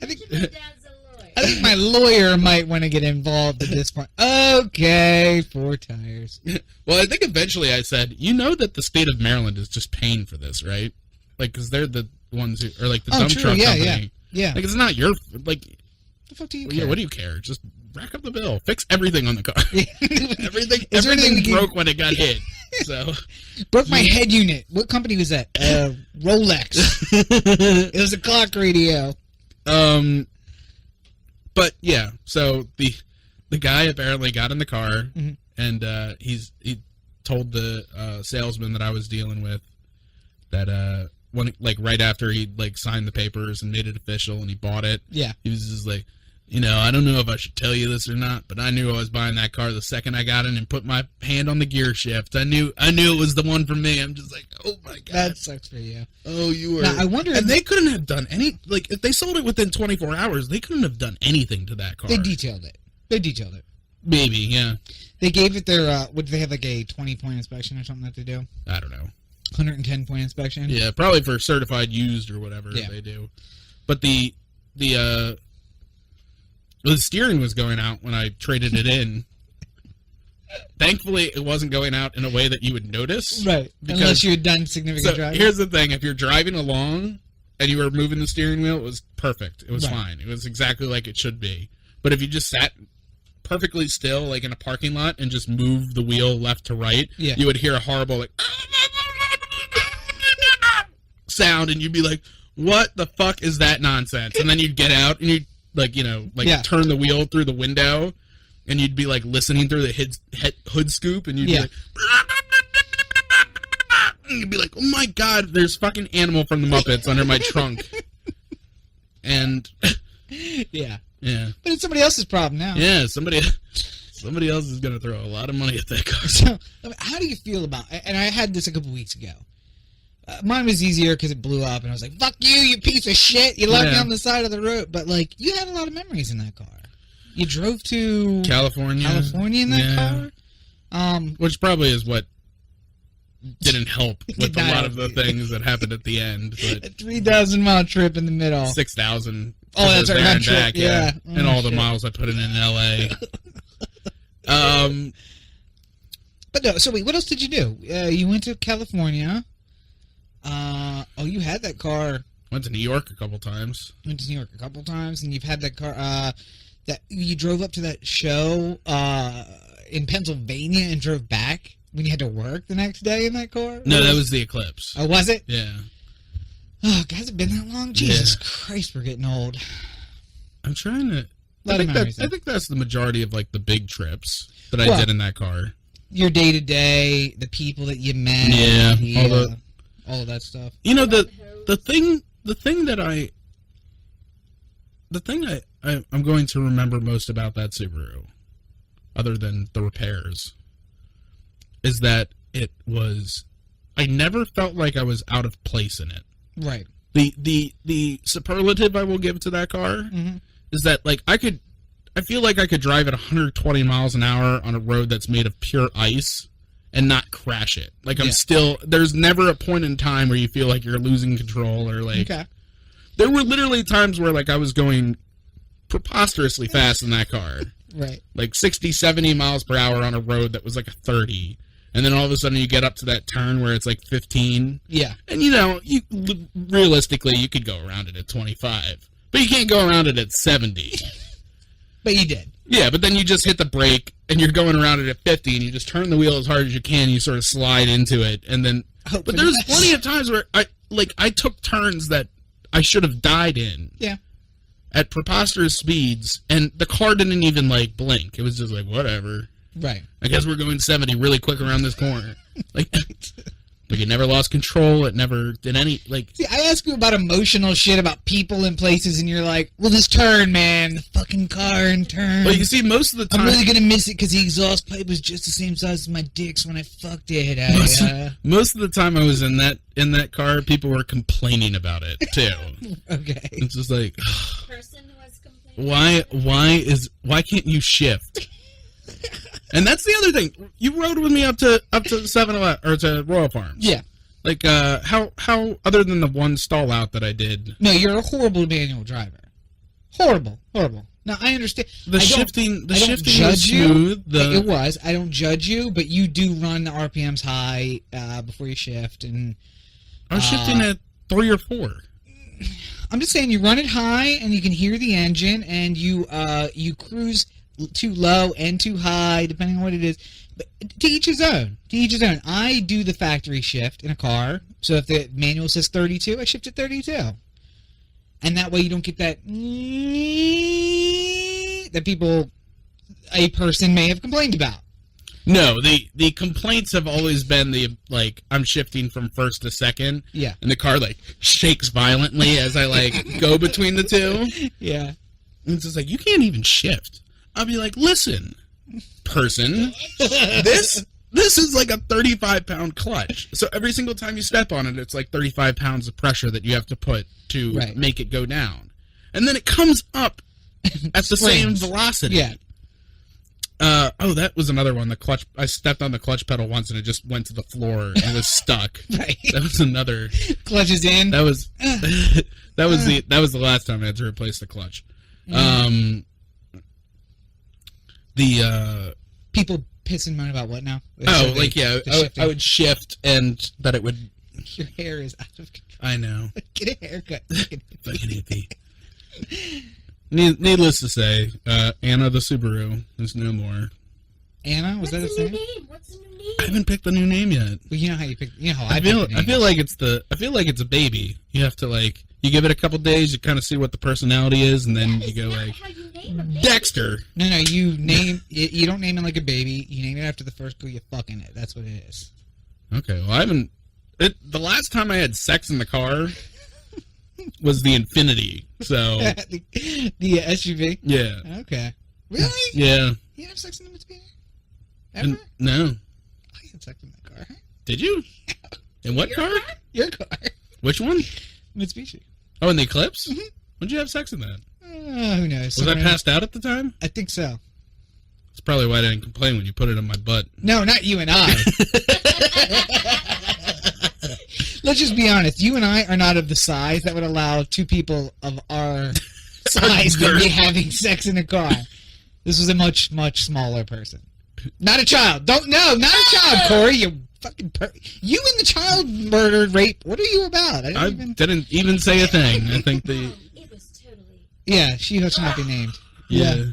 I think Your dad's a lawyer. I think my lawyer might want to get involved at this point. Okay, 4 tires. Well, I think eventually I said, you know that the state of Maryland is just paying for this, right? Like, because they're the ones who are like the dump truck company. Yeah. Like, it's not your like. The fuck do you Yeah, care? what do you care? Just rack up the bill. Fix everything on the car. everything Is there everything anything broke when it got hit. So Broke my head unit. What company was that? Rolex. It was a clock radio. But yeah, so the guy apparently got in the car and he told the salesman that I was dealing with that when like right after he like signed the papers and made it official and he bought it, Yeah. he was just like, you know, I don't know if I should tell you this or not, but I knew I was buying that car the second I got in and put my hand on the gear shift. I knew it was the one for me. I'm just like, oh my god, That sucks for you. oh you were. Now, I wonder and if they couldn't have done any like if they sold it within 24 hours, they couldn't have done anything to that car. they detailed it. Maybe, yeah. They gave it their, what do they have, like a 20-point inspection or something that they do? I don't know. 110-point inspection? Yeah, probably for certified used or whatever they do. But the steering was going out when I traded it in. Thankfully, it wasn't going out in a way that you would notice. Right. Because, Unless you had done significant driving. here's the thing. If you're driving along and you were moving the steering wheel, it was perfect. It was fine. It was exactly like it should be. But if you just sat perfectly still, like in a parking lot, and just moved the wheel left to right, you would hear a horrible, like, sound, and you'd be like, what the fuck is that nonsense? And then you'd get out, and you'd, like, you know, like, turn the wheel through the window, and you'd be, like, listening through the hood scoop, and you'd be like, and you'd be like, oh my god, there's fucking Animal from the Muppets under my trunk. And Yeah. But it's somebody else's problem now. Yeah, somebody else is gonna throw a lot of money at that car. So, how do you feel about? And I had this a couple weeks ago. Mine was easier because it blew up, and I was like, "Fuck you, you piece of shit! You left me on the side of the road." But like, you had a lot of memories in that car. You drove to California in that car, which probably is what didn't help with a lot of the help. things that happened at the end. But a 3,000-mile trip in the middle. 6,000. Oh, that's right, and trip, back, yeah. And all the miles I put in LA. But no, so wait, what else did you do? You went to California. You had that car. Went to New York a couple times. Went to New York a couple times, and you've had that car. That you drove up to that show in Pennsylvania and drove back when you had to work the next day in that car. No, that was the Eclipse. Oh, was it? Yeah. Oh, has it been that long? Jesus Christ, we're getting old. I'm trying to. I think that's the majority of like the big trips that I did in that car. Your day to day, the people that you met, all of that stuff. You know the thing I'm going to remember most about that Subaru, other than the repairs, is that I never felt like I was out of place in it. Right. The superlative I will give to that car is that like I feel like I could drive at 120 miles an hour on a road that's made of pure ice and not crash it. Like there's never a point in time where you feel like you're losing control or like. Okay. There were literally times where like I was going preposterously fast in that car. Right. Like 60, 70 miles per hour on a road that was like a 30. And then all of a sudden you get up to that turn where it's like 15. Yeah. And you know, realistically you could go around it at 25. But you can't go around it at 70. But you did. Yeah, but then you just hit the brake and you're going around it at 50 and you just turn the wheel as hard as you can and you sort of slide into it. And then but there's plenty of times where I took turns that I should have died in. Yeah. At preposterous speeds, and the car didn't even like blink. It was just like whatever. Right. I guess we're going 70 really quick around this corner. Like Like, it never lost control. It never did any, like... See, I ask you about emotional shit about people and places, and you're like, well, just turn, man. The fucking car and turn. Well, you see, most of the time... I'm really gonna miss it because the exhaust pipe was just the same size as my dick's when I fucked it. Most of the time I was in that car, people were complaining about it, too. Okay. It's just like... Person was complaining. Why can't you shift? And that's the other thing. You rode with me up to 7-Eleven or to Royal Farms. Yeah. Like, how other than the one stall out that I did. No, you're a horrible manual driver. Horrible. Now I understand. The shifting was judge smooth. It was. I don't judge you, but you do run the RPMs high before you shift, and I was shifting at 3 or 4. I'm just saying you run it high, and you can hear the engine, and you cruise too low and too high, depending on what it is. But to each his own. I do the factory shift in a car, so if the manual says 32, I shift at 32. And that way you don't get that a person may have complained about. No, the complaints have always been I'm shifting from first to second. Yeah. And the car, shakes violently as I, go between the two. Yeah. And it's just like, you can't even shift. I'll be like, listen, person, this is like a 35-pound clutch. So every single time you step on it, it's like 35 pounds of pressure that you have to put to make it go down. And then it comes up at the same velocity. Yeah. That was another one. The clutch. I stepped on the clutch pedal once and it just went to the floor and was stuck. Right. That was another. Clutch is in. That was the last time I had to replace the clutch. People piss and moan about what now? I would shift and that it would. Your hair is out of control. I know. Get a haircut. Fucking hippie. Needless to say, Anna the Subaru is no more. Anna, was that a thing? What's the new name? I haven't picked the new name yet. Well, you know how you pick. You know how I feel like it's a baby. You have to you give it a couple days, you kind of see what the personality is, and then you go How you name a baby. Dexter. No, you name it. You don't name it like a baby. You name it after the first girl you fucking it. That's what it is. Okay, well I haven't. The last time I had sex in the car was the Infinity. So the SUV. Yeah. Okay. Really? Yeah. You didn't have sex in the Mitsubishi? Ever? No. I had sex in that car. Did you? In what car? Your car. Which one? Mitsubishi. Oh, in the Eclipse? Mm-hmm. When'd you have sex in that? Who knows? Was I passed out at the time? I think so. That's probably why I didn't complain when you put it in my butt. No, not you and I. Let's just be honest. You and I are not of the size that would allow two people of our size to be having sex in a car. This was a much, much smaller person. Not a child. Not a child, Corey. You fucking you and the child murder, rape. What are you about? I didn't even say a thing. I think It was totally. Yeah, she should not be named. Yeah.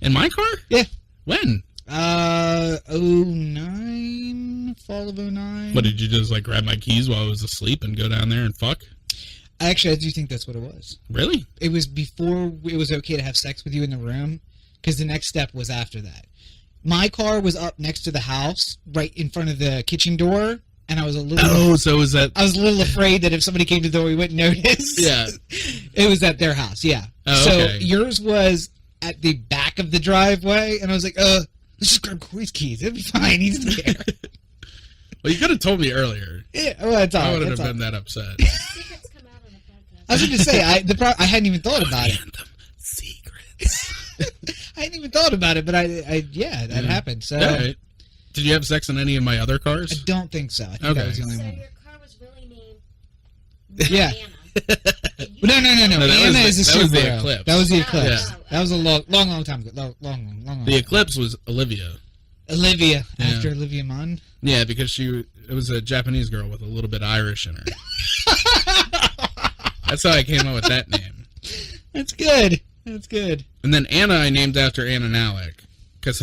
In my car? Yeah. When? 09, fall of 09. What, did you just grab my keys while I was asleep and go down there and fuck? Actually, I do think that's what it was. Really? It was before it was okay to have sex with you in the room, because the next step was after that. My car was up next to the house, right in front of the kitchen door, and I was a little. Oh, so was that? I was a little afraid that if somebody came to the door, we wouldn't notice. Yeah. It was at their house. Yeah. Oh, okay. So yours was at the back of the driveway, and I was like, let's just grab Corey's keys. It'll be fine. He doesn't care. Well, you could have told me earlier. Yeah. Well, that's all. I wouldn't have been that upset. Secrets come out on a podcast. I was going to say I hadn't even thought about it. Anthem secrets. I hadn't even thought about it, but that happened. So. All right. Did you have sex in any of my other cars? I don't think so. I think that was the only So one. your car was really named Yeah. Anna. No. that Anna is a that was the Subaru. Eclipse. That was the Eclipse. Yeah. That was a long time ago. Long. The Eclipse was Olivia. Olivia, Yeah. after Olivia Munn. Yeah, because it was a Japanese girl with a little bit Irish in her. That's how I came up with that name. That's good. That's good. And then Anna I named after Anna Nalick, because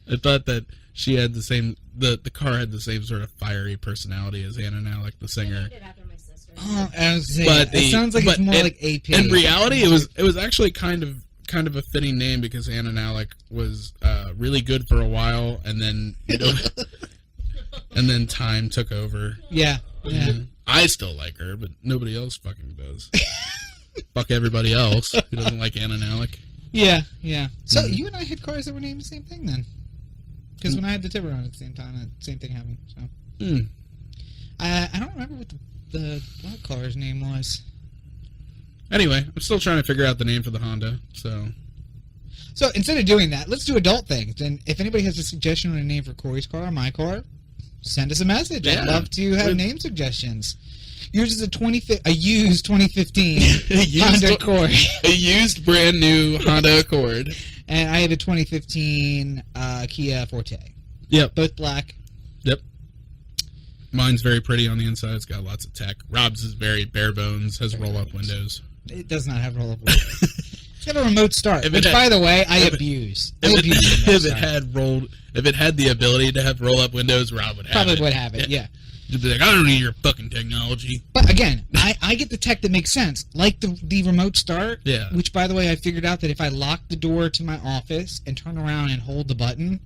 I thought that she had the same, the car had the same sort of fiery personality as Anna Nalick, the I singer. named it after my sister. Oh, I was saying, But it sounds like it's more like AP. In reality, it was actually kind of a fitting name because Anna Nalick was really good for a while, and then And then time took over. Yeah. Yeah. I still like her, but nobody else fucking does. Fuck everybody else who doesn't like Anna and Alec. Yeah. Yeah. So you and I had cars that were named the same thing then. Because when I had the Tiburon at the same time, the same thing happened. So. I don't remember what the what car's name was. Anyway, I'm still trying to figure out the name for the Honda, so instead of doing that, let's do adult things. And if anybody has a suggestion on a name for Corey's car or my car, send us a message. Yeah. I'd love to have name suggestions. Yours is a used 2015 Honda Accord. A used brand new Honda Accord. And I have a 2015 Kia Forte. Yep. Both black. Yep. Mine's very pretty on the inside. It's got lots of tech. Rob's is very bare bones, has roll-up windows. It does not have roll-up windows. It's got a remote start, which, had, by the way, I abuse. If it had the ability to have roll-up windows, Rob would have Probably it. would have it, yeah. You'd be like, I don't need your fucking technology. But again, I get the tech that makes sense, like the remote start. Yeah. Which, by the way, I figured out that if I lock the door to my office and turn around and hold the button,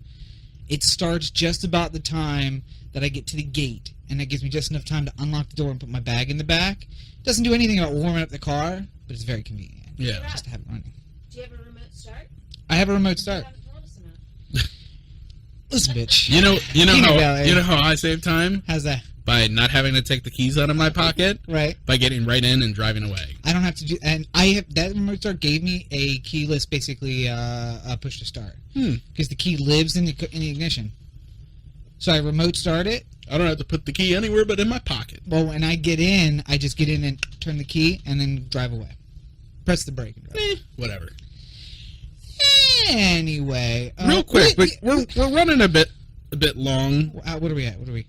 it starts just about the time that I get to the gate, and that gives me just enough time to unlock the door and put my bag in the back. It doesn't do anything about warming up the car, but it's very convenient. Yeah. Just to have it running. Do you have a remote start? I have a remote start. You haven't told us enough. Listen, bitch. You know Peanut gallery. how I save time? How's that? By not having to take the keys out of my pocket. Right. By getting right in and driving away. I don't have to do, and I have that remote start gave me a keyless, basically a push to start, because the key lives in the ignition. So I remote start it. I don't have to put the key anywhere but in my pocket. Well, when I get in, I just get in and turn the key and then drive away. Press the brake and drive. Whatever. Anyway, real quick, we're running a bit long. What are we at? What are we?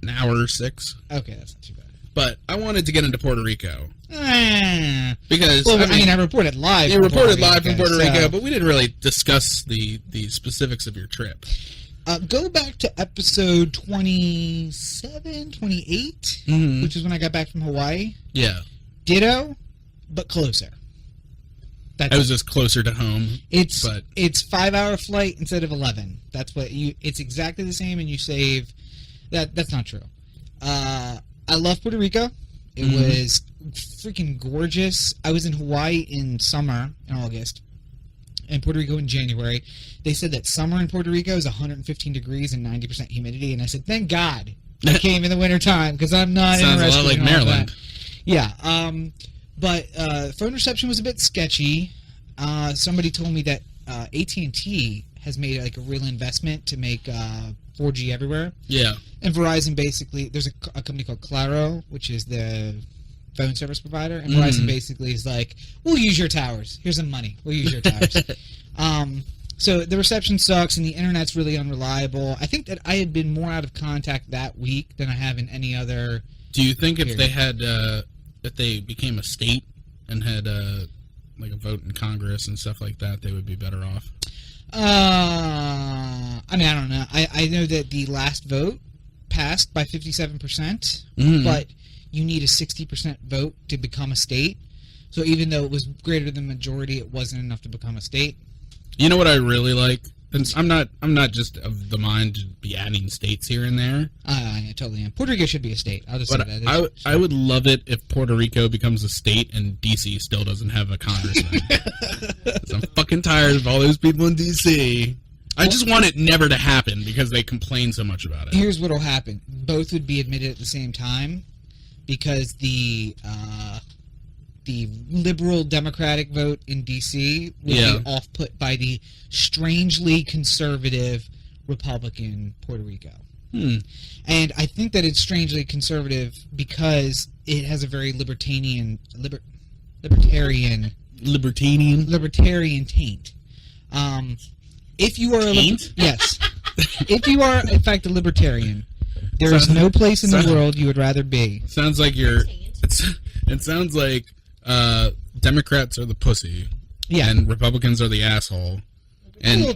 An hour 6. Okay, that's not too bad. But I wanted to get into Puerto Rico because well, I reported live. You reported live from Puerto Rico, so. but we didn't really discuss the specifics of your trip. Go back to episode 27, 28, which is when I got back from Hawaii. Yeah. Ditto, but closer. That was just closer to home. It's 5-hour flight instead of 11. That's what it's exactly the same, and you save. That's not true. I love Puerto Rico. It was freaking gorgeous. I was in Hawaii in summer, in August, and Puerto Rico in January. They said that summer in Puerto Rico is 115 degrees and 90% humidity, and I said, thank God I came in the wintertime, because I'm not interested. Sounds a lot like in all Maryland. that. Yeah. But phone reception was a bit sketchy. Somebody told me that AT&T has made like a real investment to make 4G everywhere. Yeah. And Verizon basically, there's a company called Claro, which is the phone service provider, and Verizon basically is like, we'll use your towers. Here's some money. We'll use your towers. So the reception sucks, and the internet's really unreliable. I think that I had been more out of contact that week than I have in any other. Do you think if they had, if they became a state and had like a vote in Congress and stuff like that, they would be better off? I mean, I don't know. I know that the last vote passed by 57%, but you need a 60% vote to become a state. So even though it was greater than the majority, it wasn't enough to become a state. You know what I really like? And I'm not just of the mind to be adding states here and there. I totally am. Puerto Rico should be a state. I'll just say that. I would love it if Puerto Rico becomes a state and D.C. still doesn't have a congressman. 'Cause I'm fucking tired of all those people in D.C. I just want it never to happen because they complain so much about it. Here's what'll happen. Both would be admitted at the same time because the liberal Democratic vote in D.C. would be off-put by the strangely conservative Republican Puerto Rico. And I think that it's strangely conservative because it has a very libertarian taint. If you are yes, if you are in fact a libertarian, there is no place in the world you would rather be. Sounds like it sounds like Democrats are the pussy, and Republicans are the asshole, and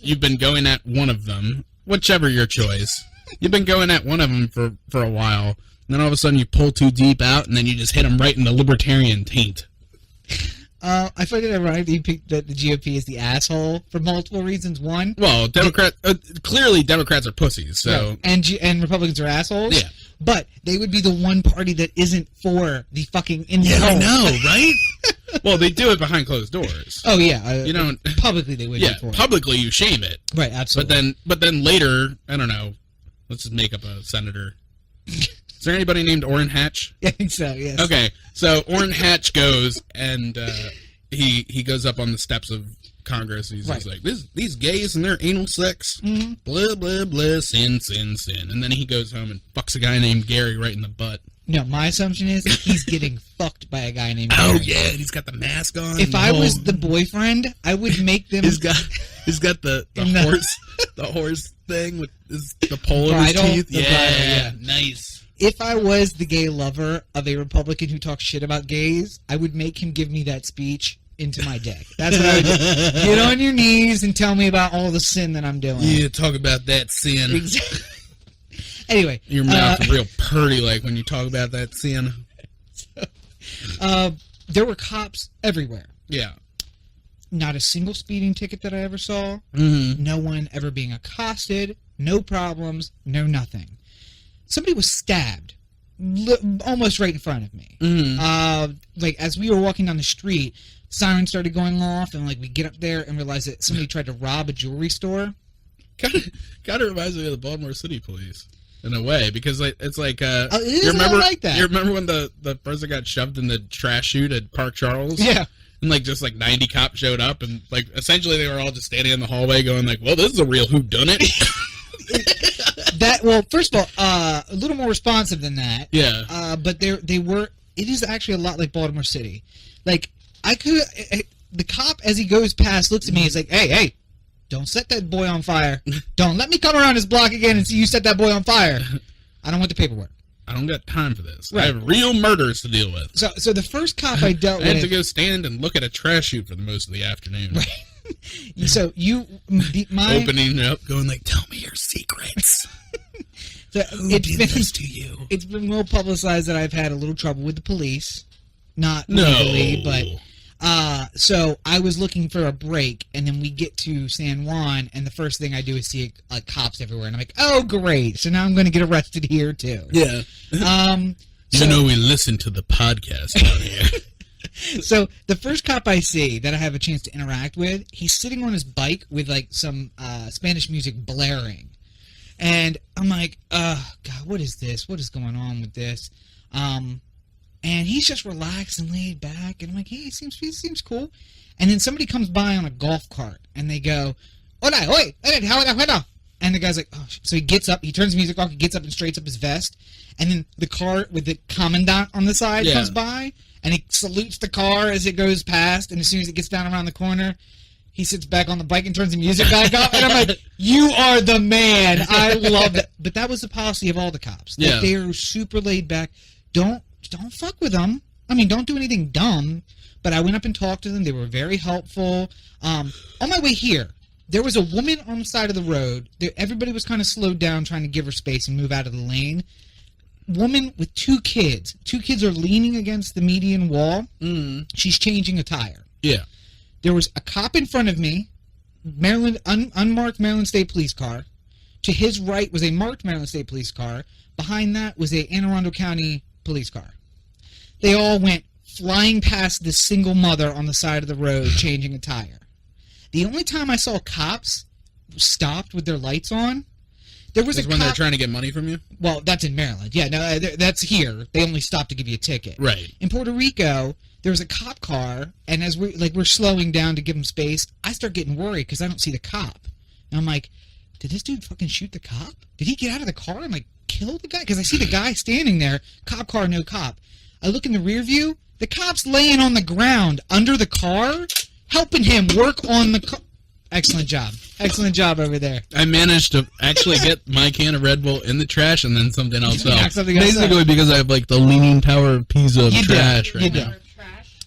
you've been going at one of them, whichever your choice. You've been going at one of them for a while, and then all of a sudden you pull too deep out, and then you just hit them right in the libertarian taint. I find it ironic that you picked that the GOP is the asshole for multiple reasons. One, Well, clearly Democrats are pussies, so... right, and Republicans are assholes. Yeah. But they would be the one party that isn't for the fucking I insult. know, right? Well, they do it behind closed doors. Oh yeah, You don't... publicly they would. Yeah, be for it. publicly you shame it. Right, absolutely. But then later, I don't know, let's just make up a senator. Is there anybody named Orrin Hatch? I think so. Yes. Okay, so Orrin Hatch goes and he goes up on the steps of Congress. And he's just like, these gays and their anal sex, blah blah blah, sin sin sin. And then he goes home and fucks a guy named Gary right in the butt. No, my assumption is he's getting fucked by a guy named. Oh Gary. yeah, and he's got the mask on. If I was the boyfriend, I would make them. He's got the horse thing with the pole in his Bridle? teeth. The bridle, yeah. Nice. If I was the gay lover of a Republican who talks shit about gays, I would make him give me that speech into my dick. That's what I would do. Get on your knees and tell me about all the sin that I'm doing. Yeah, talk about that sin. Exactly. Anyway. Your mouth real purty like when you talk about that sin. There were cops everywhere. Yeah. Not a single speeding ticket that I ever saw. Mm-hmm. No one ever being accosted. No problems. No nothing. Somebody was stabbed almost right in front of me. Mm-hmm. Like, as we were walking down the street, sirens started going off, and, like, we get up there and realize that somebody tried to rob a jewelry store. Kind of reminds me of the Baltimore City Police in a way, because it's like it is you remember like that. You remember when the person got shoved in the trash chute at Park Charles? Yeah. And like just like 90 cops showed up, and like essentially they were all just standing in the hallway going like, "Well, this is a real whodunit." Well, first of all, a little more responsive than that. Yeah. But they were. It is actually a lot like Baltimore City. Like the cop as he goes past looks at me. He's like, "Hey, don't set that boy on fire. Don't let me come around his block again and see you set that boy on fire. I don't want the paperwork. I don't got time for this. Right. I have real murders to deal with." So the first cop I dealt I had with. to go stand and look at a trash chute for the most of the afternoon. Right. So opening it up, going like, "Tell me your secrets." Who did this to you? It's been well publicized that I've had a little trouble with the police, not No. legally, but so I was looking for a break, and then we get to San Juan, and the first thing I do is see cops everywhere, and I'm like, "Oh, great! So now I'm going to get arrested here too." Yeah. You know, we listen to the podcast down here. So the first cop I see that I have a chance to interact with, he's sitting on his bike with like some Spanish music blaring. And I'm like, God, what is this? What is going on with this? And he's just relaxed and laid back. And I'm like, hey, he seems cool. And then somebody comes by on a golf cart, and they go, hola, oi, hola. And the guy's like, oh. So he gets up, he turns the music off, he gets up and straightens up his vest. And then the car with the commandant on the side comes by, and he salutes the car as it goes past. And as soon as it gets down around the corner, he sits back on the bike and turns the music back up. And I'm like, you are the man. I love that. But that was the policy of all the cops. Yeah. They're super laid back. Don't fuck with them. I mean, don't do anything dumb. But I went up and talked to them. They were very helpful. On my way here, there was a woman on the side of the road. Everybody was kind of slowed down trying to give her space and move out of the lane. Woman with two kids. Two kids are leaning against the median wall. Mm. She's changing a tire. Yeah. There was a cop in front of me, unmarked Maryland State Police car. To his right was a marked Maryland State Police car. Behind that was a Anne Arundel County police car. They all went flying past this single mother on the side of the road changing a tire. The only time I saw cops stopped with their lights on, there was That's when they're trying to get money from you? Well, that's in Maryland. Yeah, no, that's here. They only stop to give you a ticket. Right. In Puerto Rico, there was a cop car, and as we're slowing down to give him space, I start getting worried because I don't see the cop. And I'm like, did this dude fucking shoot the cop? Did he get out of the car and like kill the guy? Because I see the guy standing there, cop car, no cop. I look in the rear view, the cop's laying on the ground under the car, helping him work on the car. Excellent job. Excellent job over there. I managed to actually get my can of Red Bull in the trash and then something else Yeah, out. something else Basically out. because I have like the leaning tower of Pisa of You do. trash You right do. now.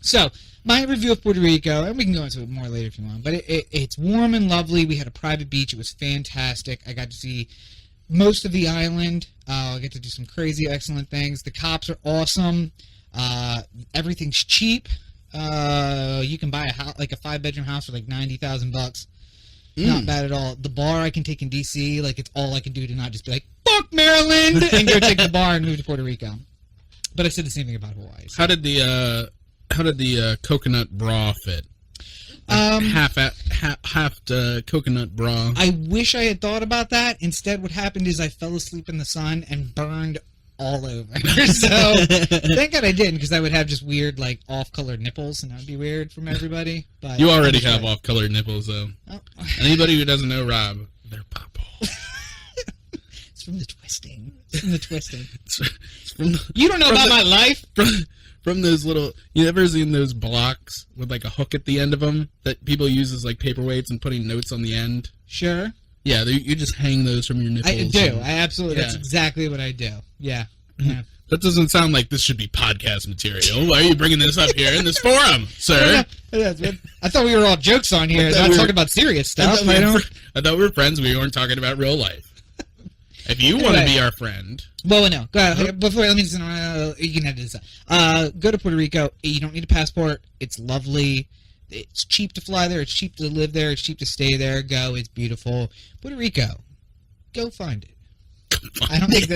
So, my review of Puerto Rico, and we can go into it more later if you want, but it's warm and lovely. We had a private beach. It was fantastic. I got to see most of the island. I get to do some crazy, excellent things. The cops are awesome. Everything's cheap. You can buy a house, like a 5-bedroom house for like $90,000. Not bad at all. The bar I can take in DC, like it's all I can do to not just be like, fuck Maryland, and go take the bar and move to Puerto Rico. But I said the same thing about Hawaii. So. How did the coconut bra fit? Half coconut bra. I wish I had thought about that. Instead, what happened is I fell asleep in the sun and burned all over. So thank God I didn't, because I would have just weird, like, off-colored nipples, and that would be weird from everybody. But you already have off-colored nipples, though. Oh. Anybody who doesn't know Rob, they're purple. It's from the twisting. It's from the twisting. It's from the, you don't know about my life. From those little, you ever seen those blocks with like a hook at the end of them that people use as like paperweights and putting notes on the end? Sure. Yeah, you just hang those from your nipples. I do. I absolutely. Yeah. That's exactly what I do. Yeah. Yeah. That doesn't sound like this should be podcast material. Why are you bringing this up here in this forum, sir? I thought we were all jokes on here, not talking about serious stuff. I thought we were friends. We weren't talking about real life. If you want to be our friend. Well, no. Go ahead. Before, let me just, you can edit this out. Go to Puerto Rico. You don't need a passport. It's lovely. It's cheap to fly there. It's cheap to live there. It's cheap to stay there. Go. It's beautiful. Puerto Rico. Go find it. I don't think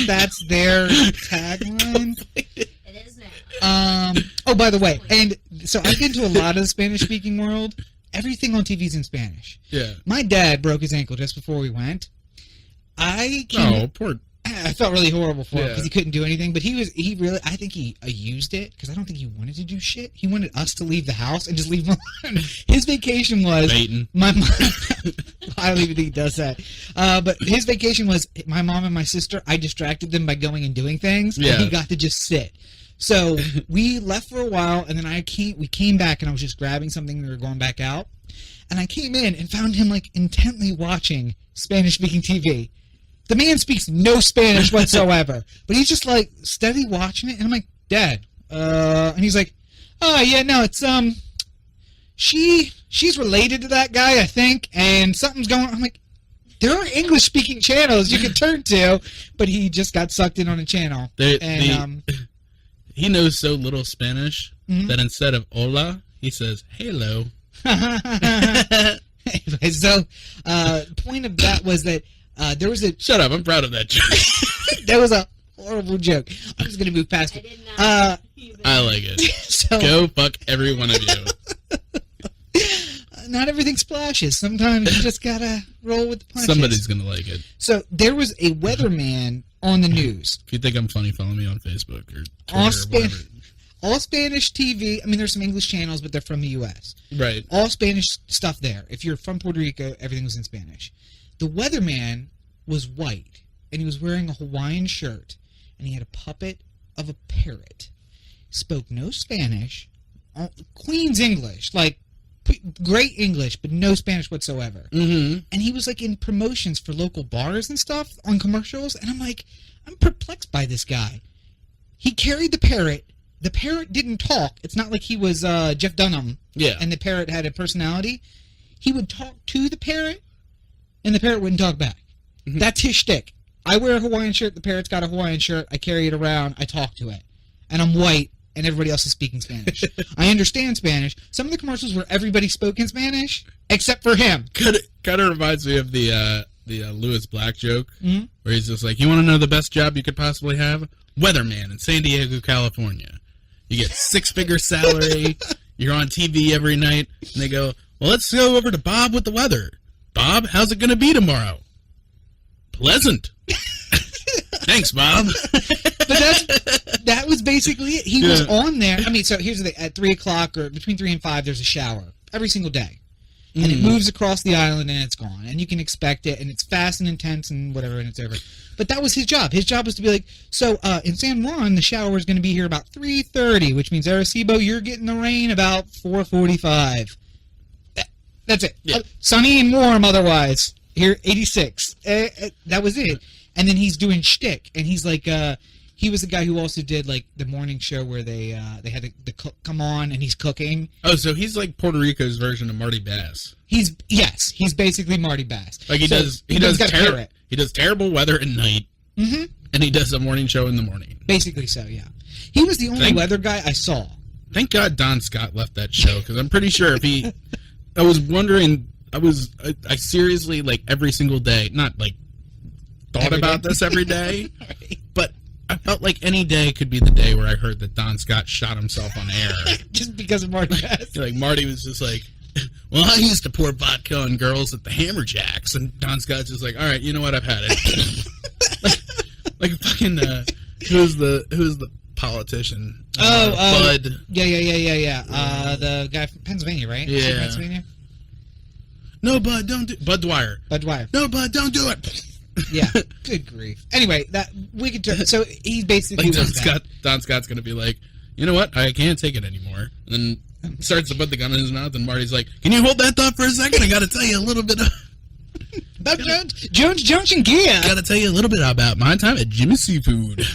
that's their tagline. It is now. Oh, by the way, and so I've been to a lot of the Spanish-speaking world. Everything on TV is in Spanish. Yeah. My dad broke his ankle just before we went. I felt really horrible for him because he couldn't do anything. But I think he used it because I don't think he wanted to do shit. He wanted us to leave the house and just leave him alone. His vacation was my mom. I don't even think he does that. But his vacation was my mom and my sister. I distracted them by going and doing things. Yeah. And he got to just sit. So we left for a while, and then we came back, and I was just grabbing something. We were going back out, and I came in and found him like intently watching Spanish-speaking TV. The man speaks no Spanish whatsoever, but he's just like steady watching it, and I'm like, Dad, and he's like, oh yeah, no, it's she's related to that guy, I think, and something's going on. I'm like, there are English speaking channels you can turn to, but he just got sucked in on a channel. He knows so little Spanish that instead of hola, he says hello. Anyway, so point of that was that there was a... Shut up, I'm proud of that joke. That was a horrible joke. I'm just going to move past it. I did not. I like it. So, go fuck every one of you. Not everything splashes. Sometimes you just got to roll with the punches. Somebody's going to like it. So there was a weatherman on the news. If you think I'm funny, follow me on Facebook or Twitter all Spanish TV. I mean, there's some English channels, but they're from the U.S. Right. All Spanish stuff there. If you're from Puerto Rico, everything was in Spanish. The weatherman was white, and he was wearing a Hawaiian shirt, and he had a puppet of a parrot. Spoke no Spanish, Queen's English, like great English, but no Spanish whatsoever. Mm-hmm. And he was like in promotions for local bars and stuff on commercials, and I'm like, I'm perplexed by this guy. He carried the parrot. The parrot didn't talk. It's not like he was Jeff Dunham. Yeah. And the parrot had a personality. He would talk to the parrot, and the parrot wouldn't talk back. Mm-hmm. That's his shtick. I wear a Hawaiian shirt. The parrot's got a Hawaiian shirt. I carry it around. I talk to it. And I'm white, and everybody else is speaking Spanish. I understand Spanish. Some of the commercials where everybody spoke in Spanish, except for him. Kind of reminds me of the Lewis Black joke, where he's just like, you want to know the best job you could possibly have? Weatherman in San Diego, California. You get 6-figure salary. You're on TV every night. And they go, well, let's go over to Bob with the weather. Bob, how's it going to be tomorrow? Pleasant. Thanks, Bob. But that was basically it. He was on there. I mean, so here's the thing. At 3 o'clock or between 3 and 5, there's a shower every single day. And it moves across the island and it's gone. And you can expect it. And it's fast and intense and whatever, and it's over. But that was his job. His job was to be like, so in San Juan, the shower is going to be here about 3:30, which means Arecibo, you're getting the rain about 4:45. That's it. Yeah. Sunny and warm otherwise. Here, 86. That was it. And then he's doing shtick. And he's like, he was the guy who also did like the morning show where they had the cook come on and he's cooking. Oh, so he's like Puerto Rico's version of Marty Bass. He's basically Marty Bass. Like he does terrible weather at night, and he does a morning show in the morning. Basically, so yeah. He was the only weather guy I saw. Thank God Don Scott left that show, because I'm pretty sure if he... I was wondering... I seriously, like, every single day, not, like, thought Every about day? this every day, Right. but I felt like any day could be the day where I heard that Don Scott shot himself on air. Just because of Marty Bass. Like, Marty was just like, well, I used to pour vodka on girls at the Hammerjacks, and Don Scott's just like, all right, you know what, I've had it. like fucking, who's the politician? Bud. Yeah. The guy from Pennsylvania, right? Is he Yeah. Pennsylvania? No, Bud, don't do... Bud Dwyer. Bud Dwyer. No, Bud, don't do it. Yeah. Good grief. Anyway, that we could turn. So he basically Like was that. Don Scott's gonna be like, you know what? I can't take it anymore. And then starts to put the gun in his mouth, and Marty's like, can you hold that thought for a second? I gotta tell you a little bit of... About Jones and Gia. Gotta tell you a little bit about my time at Jimmy's Seafood.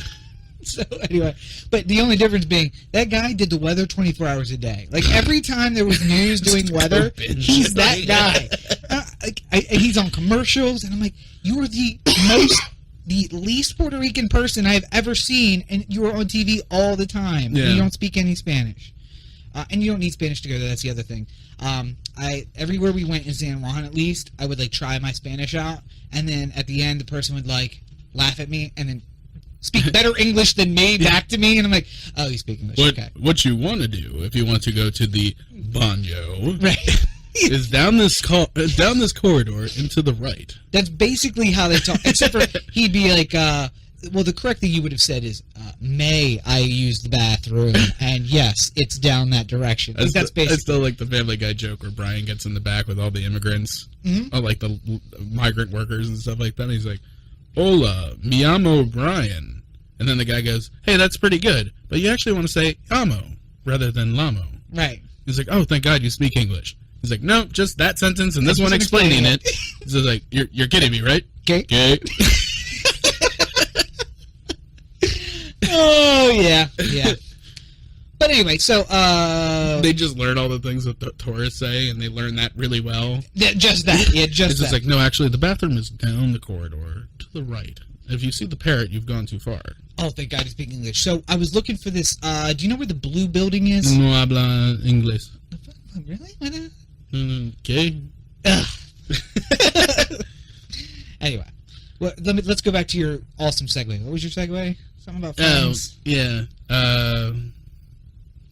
So anyway, but the only difference being that guy did the weather 24 hours a day. Like every time there was news doing weather, he's that guy. He's on commercials, and I'm like, you are the least Puerto Rican person I've ever seen, and you are on TV all the time. Yeah. And you don't speak any Spanish, and you don't need Spanish to go there. That's the other thing. Everywhere we went in San Juan, at least, I would like try my Spanish out, and then at the end, the person would like laugh at me, and then speak better English than me back to me, and I'm like, oh, you speak English, okay. What you want to do, if you want to go to the banyo, Right. is down this corridor and to the right. That's basically how they talk, except for he'd be like, well, the correct thing you would have said is, may I use the bathroom? And yes, it's down that direction. Like, that's basically... I still like the Family Guy joke where Brian gets in the back with all the immigrants, or like the migrant workers and stuff like that, and he's like, hola, mi amo Brian. And then the guy goes, hey, that's pretty good, but you actually want to say amo rather than lamo. Right. He's like, oh, thank God you speak English. He's like, no, just that sentence and this one explaining it. He's like, you're kidding me, right? Okay. Oh, yeah. But anyway, so... they just learn all the things that the tourists say, and they learn that really well. Just that. Yeah, just it's just like, no, actually, the bathroom is down the corridor to the right. If you see the parrot, you've gone too far. Oh, thank God you speak English. So, I was looking for this... do you know where the blue building is? No habla inglés. Really? Why not? Okay. Anyway, well, let's go back to your awesome segue. What was your segue? Something about friends. Oh, yeah.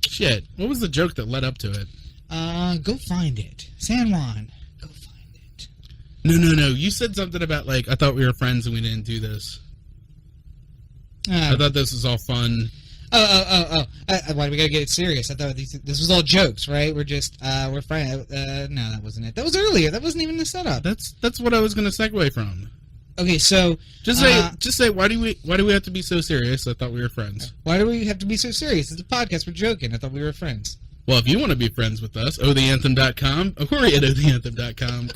Shit. What was the joke that led up to it? Go find it. San Juan. Go find it. No. You said something about, like, I thought we were friends and we didn't do this. I thought this was all fun. Oh. Why do we gotta get it serious? I thought this was all jokes, right? We're just, we're friends. No, that wasn't it. That was earlier. That wasn't even the setup. That's what I was gonna segue from. Okay, so... Just say, why do we have to be so serious? I thought we were friends. Why do we have to be so serious? It's a podcast. We're joking. I thought we were friends. Well, if you want to be friends with us, otheanthem.com, or at otheanthem.com,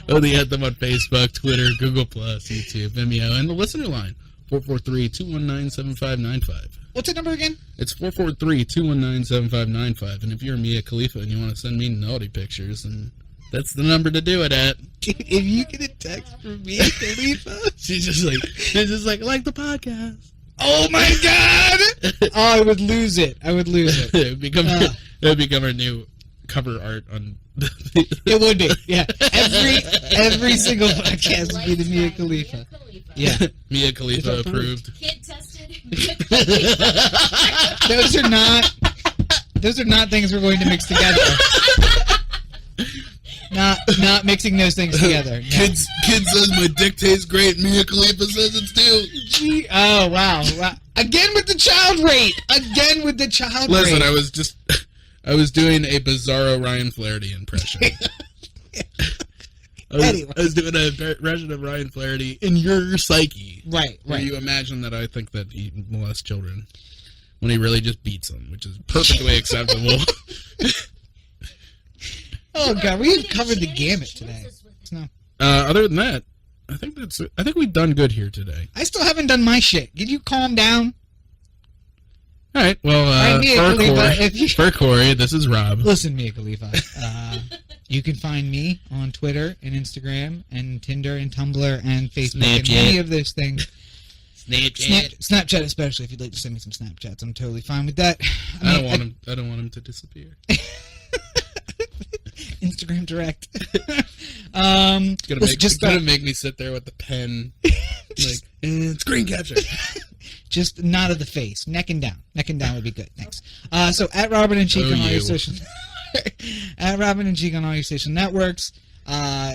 Oh, the Anthem on Facebook, Twitter, Google+, YouTube, Vimeo, and the listener line, 443-219-7595. What's that number again? It's 443-219-7595, and if you're Mia Khalifa and you want to send me naughty pictures, then that's the number to do it at. If you get a text from Mia Khalifa, she's just like the podcast. Oh my God! Oh, I would lose it. It would become our new cover art on. It would be, yeah. Every single podcast would be the Mia Khalifa. Yeah, Mia Khalifa approved. Kid tested. Those are not things we're going to mix together. Not mixing those things together. No. Kid says my dick tastes great. Mia Khalifa says it's too. Gee, oh wow. Again with the child rate. Listen, I was doing a bizarro Ryan Flaherty impression. I was doing an impression of Ryan Flaherty in your psyche. Right. Where you imagine that I think that he molests children when he really just beats them, which is perfectly acceptable. Oh God, we've covered the gamut today. No. Other than that, I think we've done good here today. I still haven't done my shit. Can you calm down? All right. Well, for Corey, this is Rob. Listen, Mia Khalifa. You can find me on Twitter and Instagram and Tinder and Tumblr and Facebook and any of those things Snapchat especially. If you'd like to send me some Snapchats, I'm totally fine with that. I don't want him to disappear. Instagram direct. It's gonna make me sit there with the pen, and screen capture. Just nod of the face, neck and down. Neck and down would be good. Thanks. So at Robert and Cheek on all your social, at Robert and Cheek on all your social networks.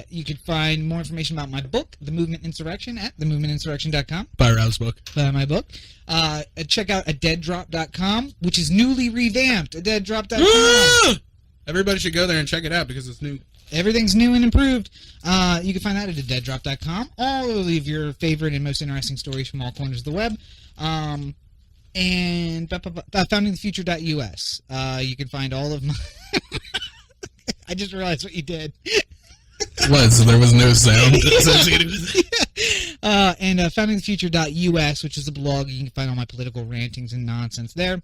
You can find more information about my book, The Movement Insurrection, at themovementinsurrection.com. Buy Rob's book. Buy my book. Check out adeaddrop.com, which is newly revamped. Adeaddrop.com. Everybody should go there and check it out because it's new. Everything's new and improved. You can find that at adeaddrop.com. All of your favorite and most interesting stories from all corners of the web. And foundingthefuture.us. You can find all of my... I just realized what you did. What? So there was no sound associated with it? And foundingthefuture.us, which is a blog. You can find all my political rantings and nonsense there.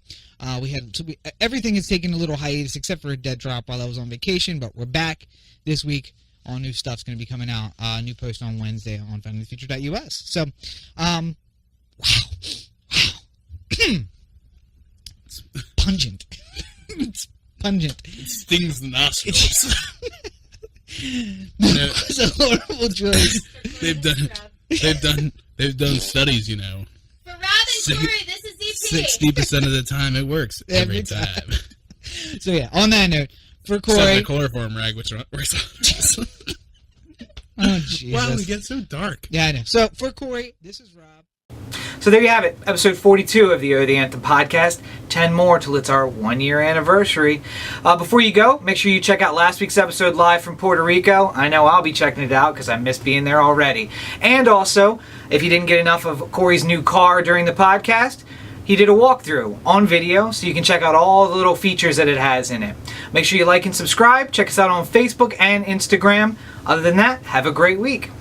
Everything has taken a little hiatus except for a dead drop while I was on vacation, but we're back this week. All new stuff's going to be coming out. New post on Wednesday on foundingthefuture.us. So, wow. Pungent. It's pungent. It stings the nostrils. It's a horrible choice. They've done studies, For Rob and Corey, this is EP. 60% of the time it works every time. So yeah, on that note, for Corey, except the chloroform rag, which works. Oh Jesus! Wow, we get so dark. Yeah, I know. So for Corey, this is Rob. So there you have it, episode 42 of the the Anthem podcast. 10 more till it's our 1-year anniversary. Before you go, make sure you check out last week's episode live from Puerto Rico. I know I'll be checking it out because I missed being there already. And also, if you didn't get enough of Corey's new car during the podcast, he did a walkthrough on video, so you can check out all the little features that it has in it. Make sure you like and subscribe. Check us out on Facebook and Instagram. Other than that, have a great week.